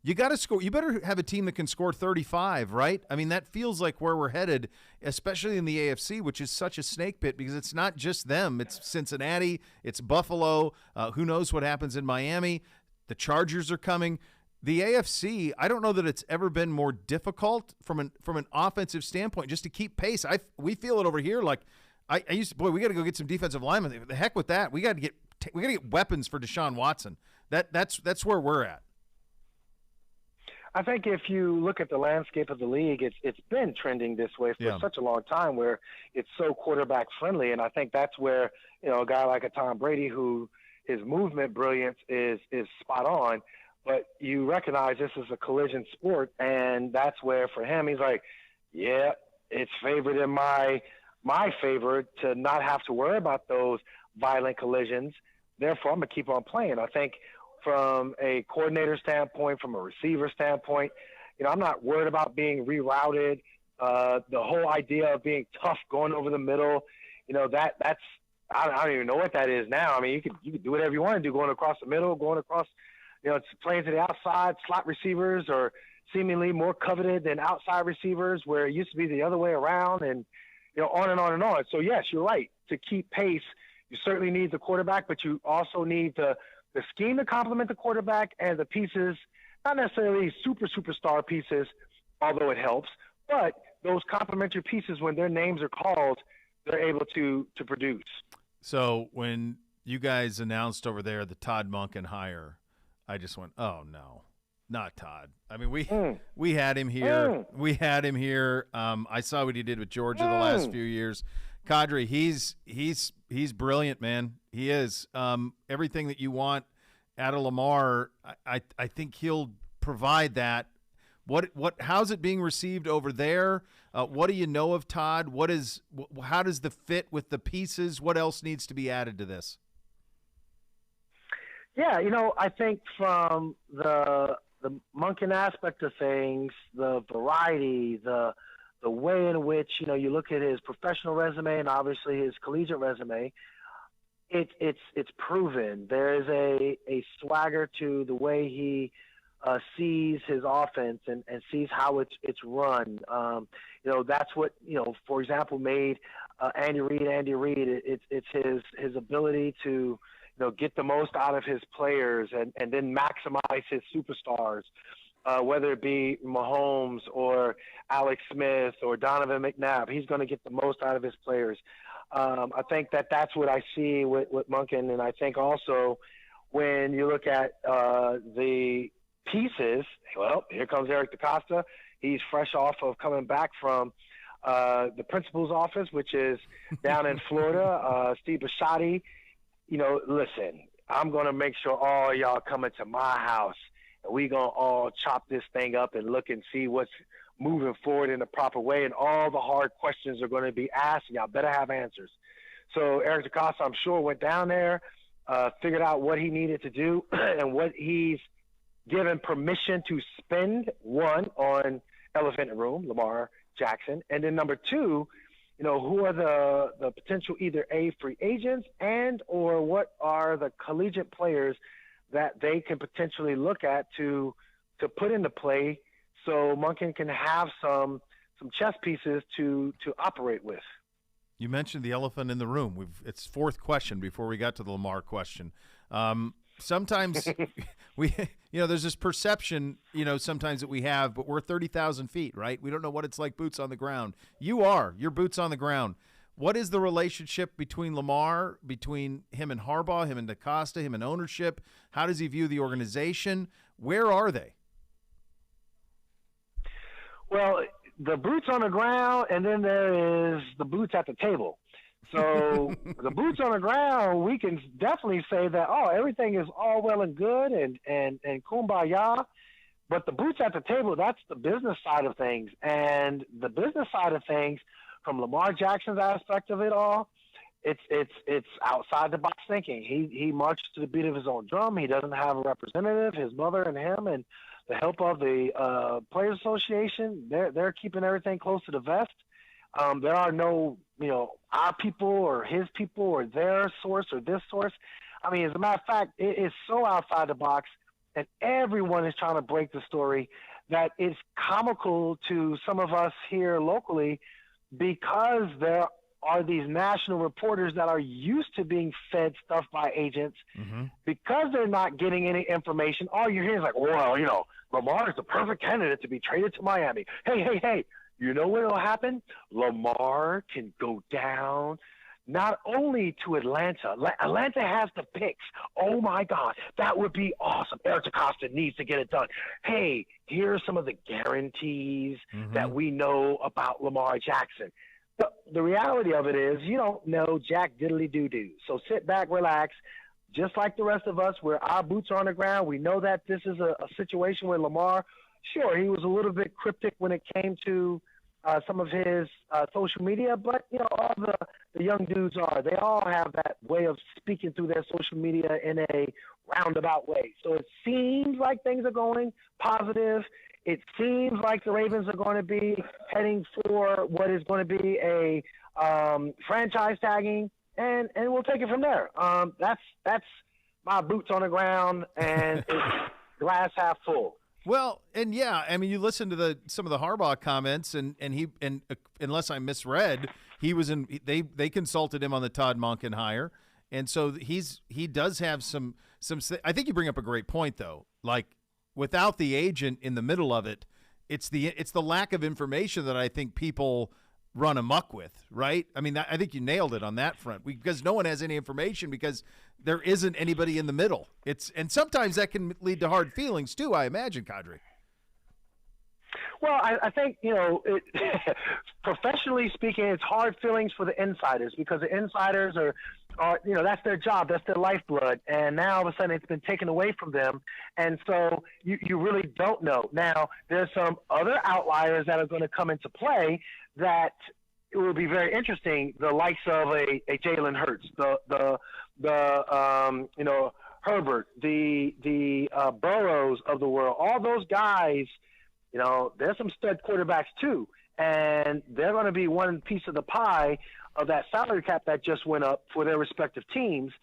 You got to score. You better have a team that can score 35, right? I mean, that feels like where we're headed, especially in the AFC, which is such a snake pit because it's not just them. It's Cincinnati, it's Buffalo. Who knows what happens in Miami? The Chargers are coming. The AFC, I don't know that it's ever been more difficult from an offensive standpoint just to keep pace. We feel it over here. Like I used to, we got to go get some defensive linemen. The heck with that. We got to get weapons for Deshaun Watson. That's where we're at. I think if you look at the landscape of the league, it's been trending this way for such a long time, where it's so quarterback friendly, and I think that's where a guy like a Tom Brady, who his movement brilliance is spot on, but you recognize this is a collision sport, and that's where for him he's like, yeah, it's favored in my favor to not have to worry about those violent collisions. Therefore, I'm going to keep on playing. I think from a coordinator standpoint, from a receiver standpoint, I'm not worried about being rerouted. The whole idea of being tough going over the middle, that's I don't even know what that is now. I mean, you could do whatever you want to do, going across the middle, going across, it's playing to the outside, slot receivers are seemingly more coveted than outside receivers, where it used to be the other way around, and on and on and on. So yes, you're right. To keep pace, you certainly need the quarterback, but you also need the scheme to complement the quarterback and the pieces, not necessarily superstar pieces, although it helps, but those complementary pieces, when their names are called, they're able to produce. So when you guys announced over there the Todd Monken hire, I just went, oh no, not Todd. I mean, we had him here. We had him here. I saw what he did with Georgia the last few years. Cadre, he's brilliant, man. He is. Everything that you want out of Lamar, I think he'll provide that. How's it being received over there? What do you know of Todd? How does the fit with the pieces? What else needs to be added to this? Yeah, I think from the Monken aspect of things, the variety, the way in which, you look at his professional resume and obviously his collegiate resume, it's proven. There is a swagger to the way he sees his offense and sees how it's run. That's what, for example, made Andy Reid. It's his ability to, get the most out of his players and then maximize his superstars, whether it be Mahomes or Alex Smith or Donovan McNabb. He's going to get the most out of his players. I think that's what I see with Monken. And I think also when you look at the pieces, well, here comes Eric DaCosta. He's fresh off of coming back from the principal's office, which is down in Florida. Steve Bisciotti, listen, I'm going to make sure all y'all come into my house, and we going to all chop this thing up and look and see what's moving forward in the proper way. And all the hard questions are going to be asked, and y'all better have answers. So Eric DaCosta, I'm sure, went down there, figured out what he needed to do and what he's given permission to spend, one, on elephant in the room, Lamar Jackson, and then number two, who are the potential either A, free agents, and or what are the collegiate players that they can potentially look at to put into play so Monken can have some chess pieces to operate with. You mentioned the elephant in the room. It's fourth question before we got to the Lamar question. Sometimes there's this perception, sometimes that we have, but we're 30,000 feet, right? We don't know what it's like boots on the ground. You're boots on the ground. What is the relationship between Lamar, between him and Harbaugh, him and DaCosta, him and ownership? How does he view the organization? Where are they? Well, the boots on the ground, and then there is the boots at the table. So the boots on the ground, we can definitely say that, everything is all well and good and kumbaya. But the boots at the table, that's the business side of things. And the business side of things, from Lamar Jackson's aspect of it all, it's outside the box thinking. He marches to the beat of his own drum. He doesn't have a representative. His mother and him and the help of the Players Association, they're keeping everything close to the vest. There are no, our people or his people or their source or this source. I mean, as a matter of fact, it is so outside the box, and everyone is trying to break the story that it's comical to some of us here locally, because there are these national reporters that are used to being fed stuff by agents. Mm-hmm. Because they're not getting any information. All you're hearing is like, well, Lamar is the perfect candidate to be traded to Miami. Hey. You know what will happen? Lamar can go down not only to Atlanta. Atlanta has the picks. Oh, my God. That would be awesome. Eric DaCosta needs to get it done. Hey, here are some of the guarantees that we know about Lamar Jackson. The reality of it is you don't know jack diddly doo-doo. So sit back, relax. Just like the rest of us, where our boots are on the ground, we know that this is a situation where Lamar, sure, he was a little bit cryptic when it came to some of his social media, but all the young dudes they all have that way of speaking through their social media in a roundabout way. So it seems like things are going positive. It seems like the Ravens are going to be heading for what is going to be a franchise tagging, and we'll take it from there. That's my boots on the ground, and it's glass half full. Well, and yeah, I mean, you listen to some of the Harbaugh comments, and unless I misread, he was they consulted him on the Todd Monken hire, and so he does have some. I think you bring up a great point though. Like, without the agent in the middle of it, it's the lack of information that I think people run amok with, right? I mean, I think you nailed it on that front, because no one has any information because there isn't anybody in the middle. And sometimes that can lead to hard feelings too, I imagine, Cadre. Well, I think, professionally speaking, it's hard feelings for the insiders, because the insiders are that's their job, that's their lifeblood. And now all of a sudden it's been taken away from them. And so you really don't know. Now, there's some other outliers that are going to come into play that it will be very interesting. The likes of a Jalen Hurts, the Herbert, the Burrows of the world, all those guys, there's some stud quarterbacks too. And they're going to be one piece of the pie of that salary cap that just went up for their respective teams.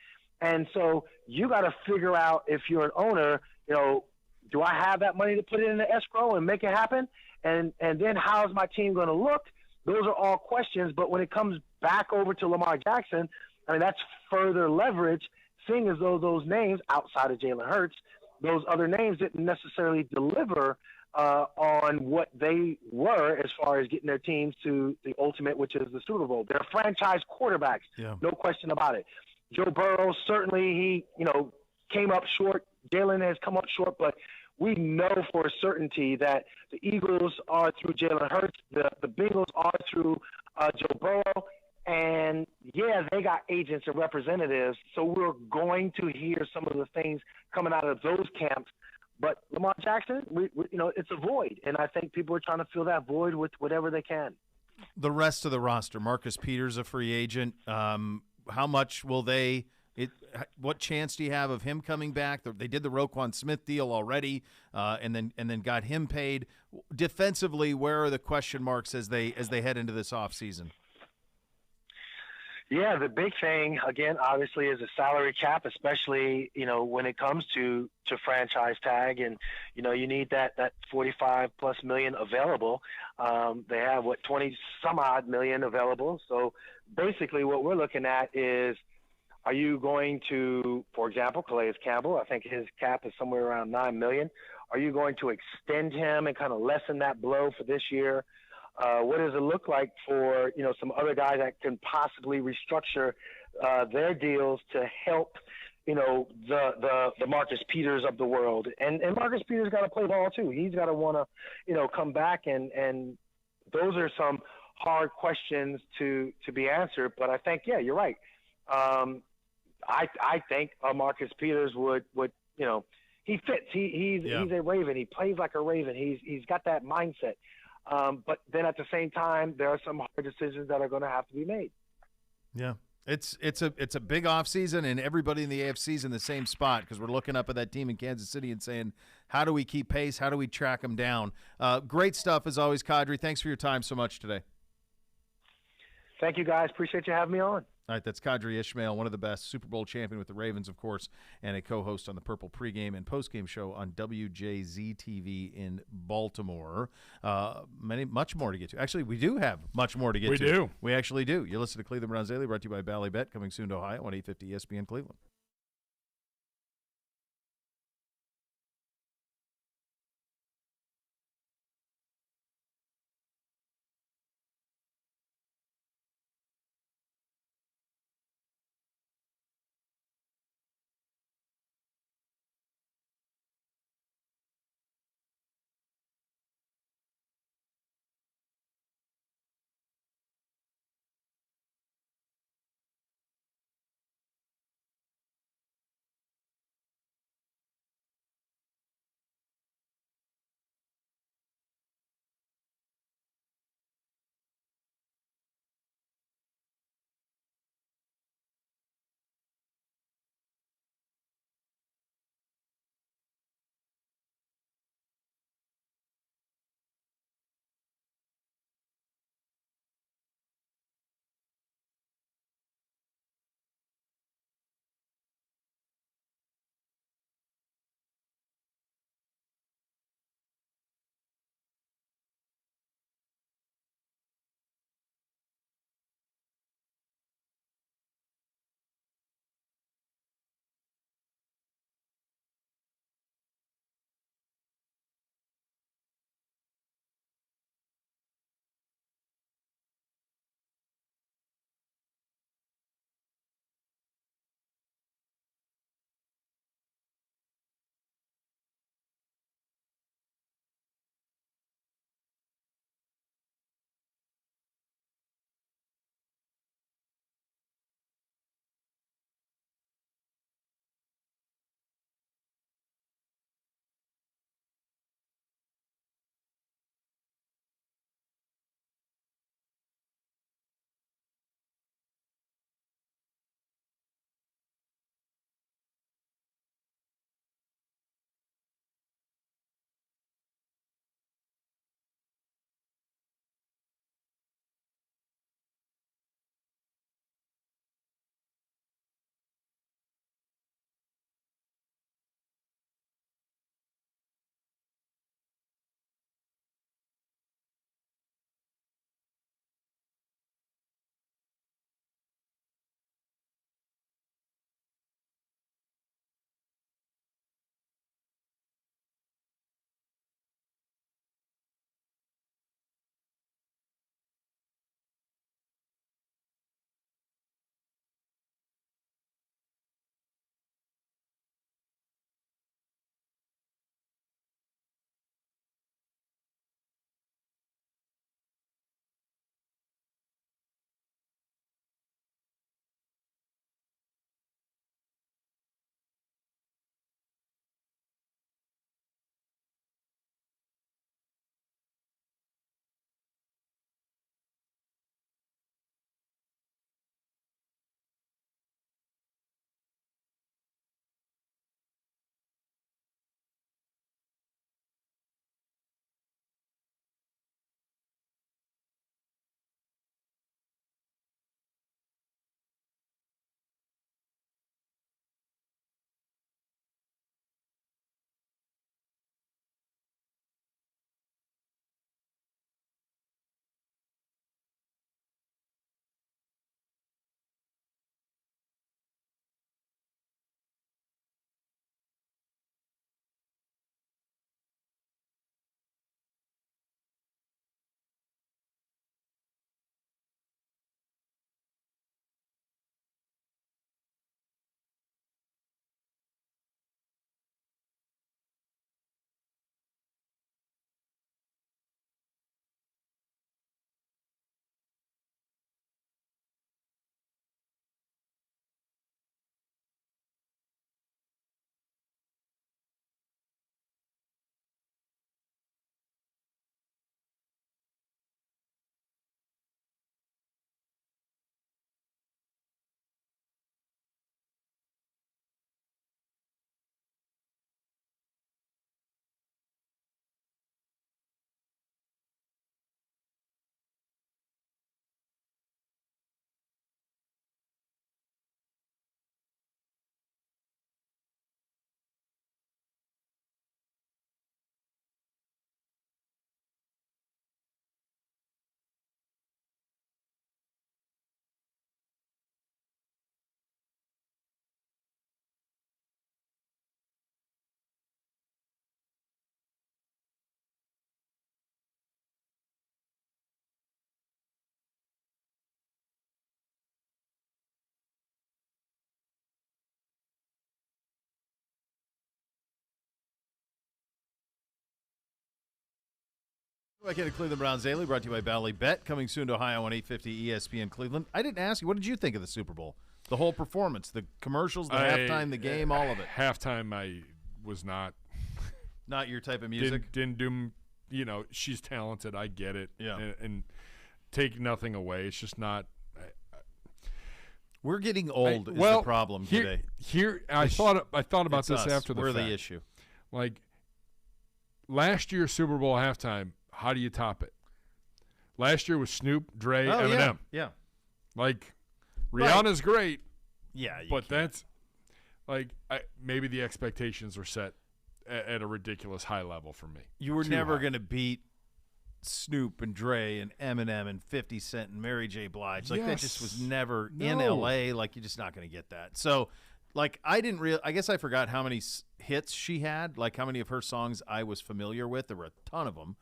And so you got to figure out, if you're an owner, do I have that money to put it in the escrow and make it happen? And then how is my team going to look? Those are all questions. But when it comes back over to Lamar Jackson, I mean, that's further leverage, seeing as though those names outside of Jalen Hurts, those other names didn't necessarily deliver on what they were as far as getting their teams to the ultimate, which is the Super Bowl. They're franchise quarterbacks, no question about it. Joe Burrow, certainly he, came up short. Jalen has come up short, but we know for a certainty that the Eagles are through Jalen Hurts, the Bengals are through Joe Burrow, and yeah, they got agents and representatives, so we're going to hear some of the things coming out of those camps. But Lamar Jackson, it's a void, and I think people are trying to fill that void with whatever they can. The rest of the roster, Marcus Peters, a free agent. How much will they What chance do you have of him coming back? They did the Roquan Smith deal already, and then got him paid. Defensively, where are the question marks as they head into this offseason? Yeah, the big thing again, obviously, is a salary cap, especially when it comes to franchise tag, and you need that 45+ million available. They have 20 some odd million available. So basically, what we're looking at is, are you going to, for example, Calais Campbell? I think his cap is somewhere around $9 million. Are you going to extend him and kind of lessen that blow for this year? What does it look like for some other guys that can possibly restructure their deals to help the Marcus Peters of the world? And Marcus Peters got to play ball too. He's got to want to come back, and those are some hard questions to be answered. But I think you're right. I think Marcus Peters would he fits. He's a Raven. He plays like a Raven. He's got that mindset. But then at the same time, there are some hard decisions that are going to have to be made. Yeah, it's a big offseason, and everybody in the AFC is in the same spot because we're looking up at that team in Kansas City and saying, how do we keep pace? How do we track them down? Great stuff as always, Cadre. Thanks for your time so much today. Thank you, guys. Appreciate you having me on. All right, that's Cadre Ishmael, one of the best, Super Bowl champion with the Ravens, of course, and a co-host on the Purple pregame and postgame show on WJZ-TV in Baltimore. Much more to get to. Actually, we do have much more to get to. We do. We actually do. You're listening to Cleveland Browns Daily, brought to you by Bally Bet, coming soon to Ohio on 850 ESPN Cleveland. Back into Cleveland Browns Daily, brought to you by Bally Bet, coming soon to Ohio on 850 ESPN Cleveland. I didn't ask you, what did you think of the Super Bowl? The whole performance, the commercials, the halftime, the game, all of it. Halftime, I was not. Not your type of music? Didn't do, she's talented. I get it. Yeah. And take nothing away. It's just not. We're getting old is the problem today. I thought about this us. after the We're fact. the issue. Like, last year's Super Bowl halftime, how do you top it? Last year was Snoop, Dre, Eminem. Yeah. Like, Rihanna's great. Yeah. But that's, like, maybe the expectations were set at a ridiculous high level for me. You were never going to beat Snoop and Dre and Eminem and 50 Cent and Mary J. Blige. Like, that just was never in L.A. Like, you're just not going to get that. So, like, I guess I forgot how many hits she had, like how many of her songs I was familiar with. There were a ton of them.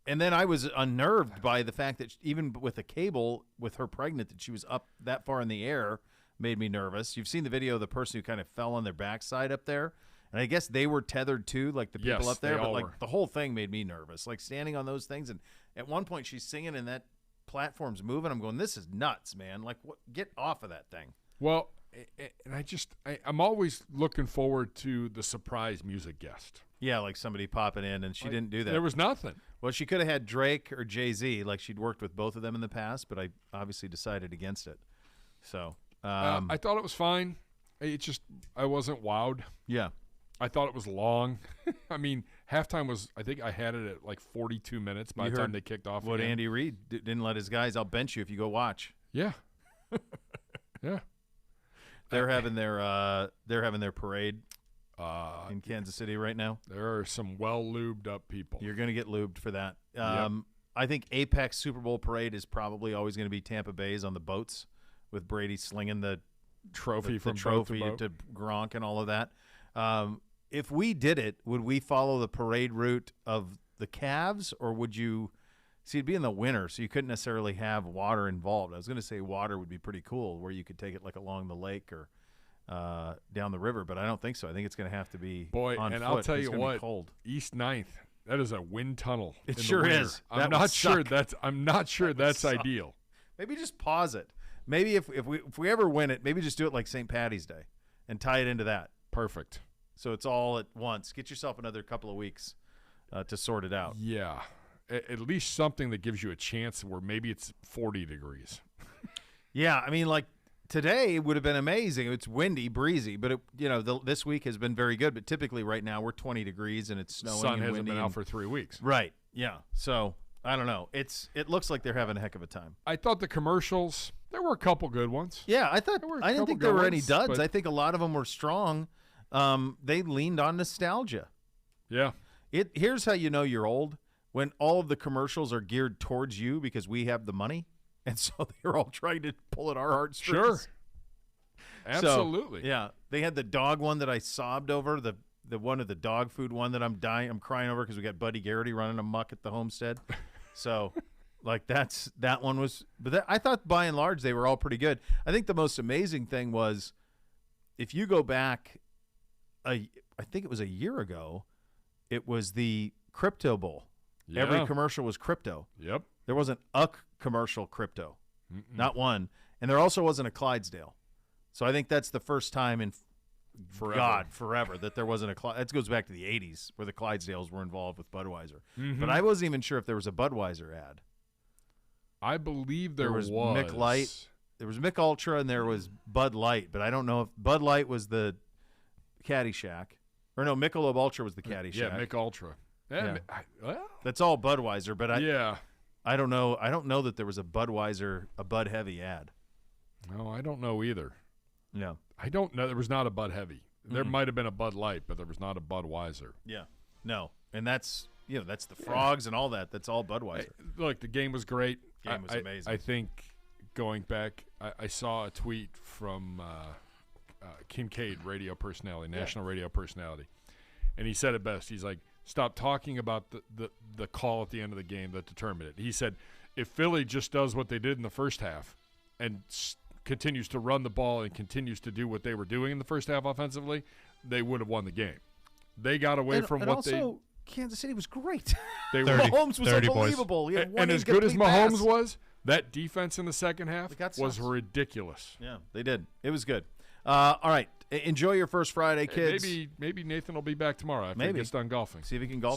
And then I was unnerved by the fact that even with a cable, with her pregnant, that she was up that far in the air made me nervous. You've seen the video of the person who kind of fell on their backside up there. And I guess they were tethered too, like the people up there. But like the whole thing made me nervous, like standing on those things. And at one point she's singing and that platform's moving. I'm going, this is nuts, man. Like, get off of that thing. Well, and I'm always looking forward to the surprise music guest. Yeah, like somebody popping in, and she didn't do that. There was nothing. Well, she could have had Drake or Jay-Z, like she'd worked with both of them in the past, but I obviously decided against it. So I thought it was fine. I wasn't wowed. Yeah. I thought it was long. I mean, halftime was, I think I had it at like 42 minutes by the time they kicked off. What again. Andy Reid didn't let his guys, I'll bench you if you go watch. Yeah. Yeah. They're having their parade in Kansas City right now. There are some well-lubed up people. You're going to get lubed for that. Yep. I think Apex Super Bowl parade is probably always going to be Tampa Bay's on the boats with Brady slinging the trophy to Gronk and all of that. If we did it, would we follow the parade route of the Cavs, or would you see, it'd be in the winter, so you couldn't necessarily have water involved. I was going to say water would be pretty cool, where you could take it like along the lake or down the river, but I don't think so. I think it's going to have to be on foot. I'll tell you what, cold. East 9th, that is a wind tunnel. It sure is. I'm not sure that's ideal. Maybe just pause it. Maybe if we ever win it, maybe just do it like St. Patty's Day and tie it into that. Perfect. So it's all at once. Get yourself another couple of weeks to sort it out. Yeah. At least something that gives you a chance where maybe it's 40 degrees. Yeah, I mean, like today would have been amazing. It's windy, breezy, but this week has been very good. But typically, right now we're 20 degrees and it's snowing. Sun and hasn't windy been out for 3 weeks. Right. Yeah. So I don't know. It looks like they're having a heck of a time. I thought the commercials, there were a couple good ones. Yeah, I didn't think there were any duds. I think a lot of them were strong. They leaned on nostalgia. Yeah. Here's how you know you're old. When all of the commercials are geared towards you because we have the money, and so they're all trying to pull at our heartstrings. Sure. Absolutely. So, yeah. They had the dog one that I sobbed over, the one of the dog food one that I'm crying over because we got Buddy Garrity running amok at the homestead. So, like that one was, but I thought by and large they were all pretty good. I think the most amazing thing was if you go back, I think it was a year ago, it was the Crypto Bowl. Yeah. Every commercial was crypto. Yep. There wasn't a commercial crypto. Not one. And there also wasn't a Clydesdale. So I think that's the first time in forever that there wasn't a that goes back to the 80s where the Clydesdales were involved with Budweiser. Mm-hmm. But I wasn't even sure if there was a Budweiser ad. I believe there was Mick Light. There was Mick Ultra and there was Bud Light, but I don't know if Bud Light was the Caddyshack. Or no, Michelob Ultra was the Caddyshack. Yeah, Mick Ultra. Yeah. That's all Budweiser, but I don't know. I don't know that there was a Budweiser, a Bud Heavy ad. No, I don't know either. Yeah. I don't know. There was not a Bud Heavy. There might have been a Bud Light, but there was not a Budweiser. Yeah. No. And that's the frogs and all that. That's all Budweiser. Look, the game was great. Game was amazing. I think going back, I saw a tweet from Kincaid, radio personality, national radio personality, and he said it best. He's like, stop talking about the call at the end of the game that determined it. He said, if Philly just does what they did in the first half and continues to run the ball and continues to do what they were doing in the first half offensively, they would have won the game. They got away from what they Kansas City was great. They 30, Mahomes was 30 boys. unbelievable. He had one And as good as incomplete Mahomes pass. was, that defense in the second half They got was stops. ridiculous. Yeah, they did. It was good. All right. Enjoy your first Friday, kids. Maybe Nathan will be back tomorrow after Maybe. he gets done golfing. See if he can golf.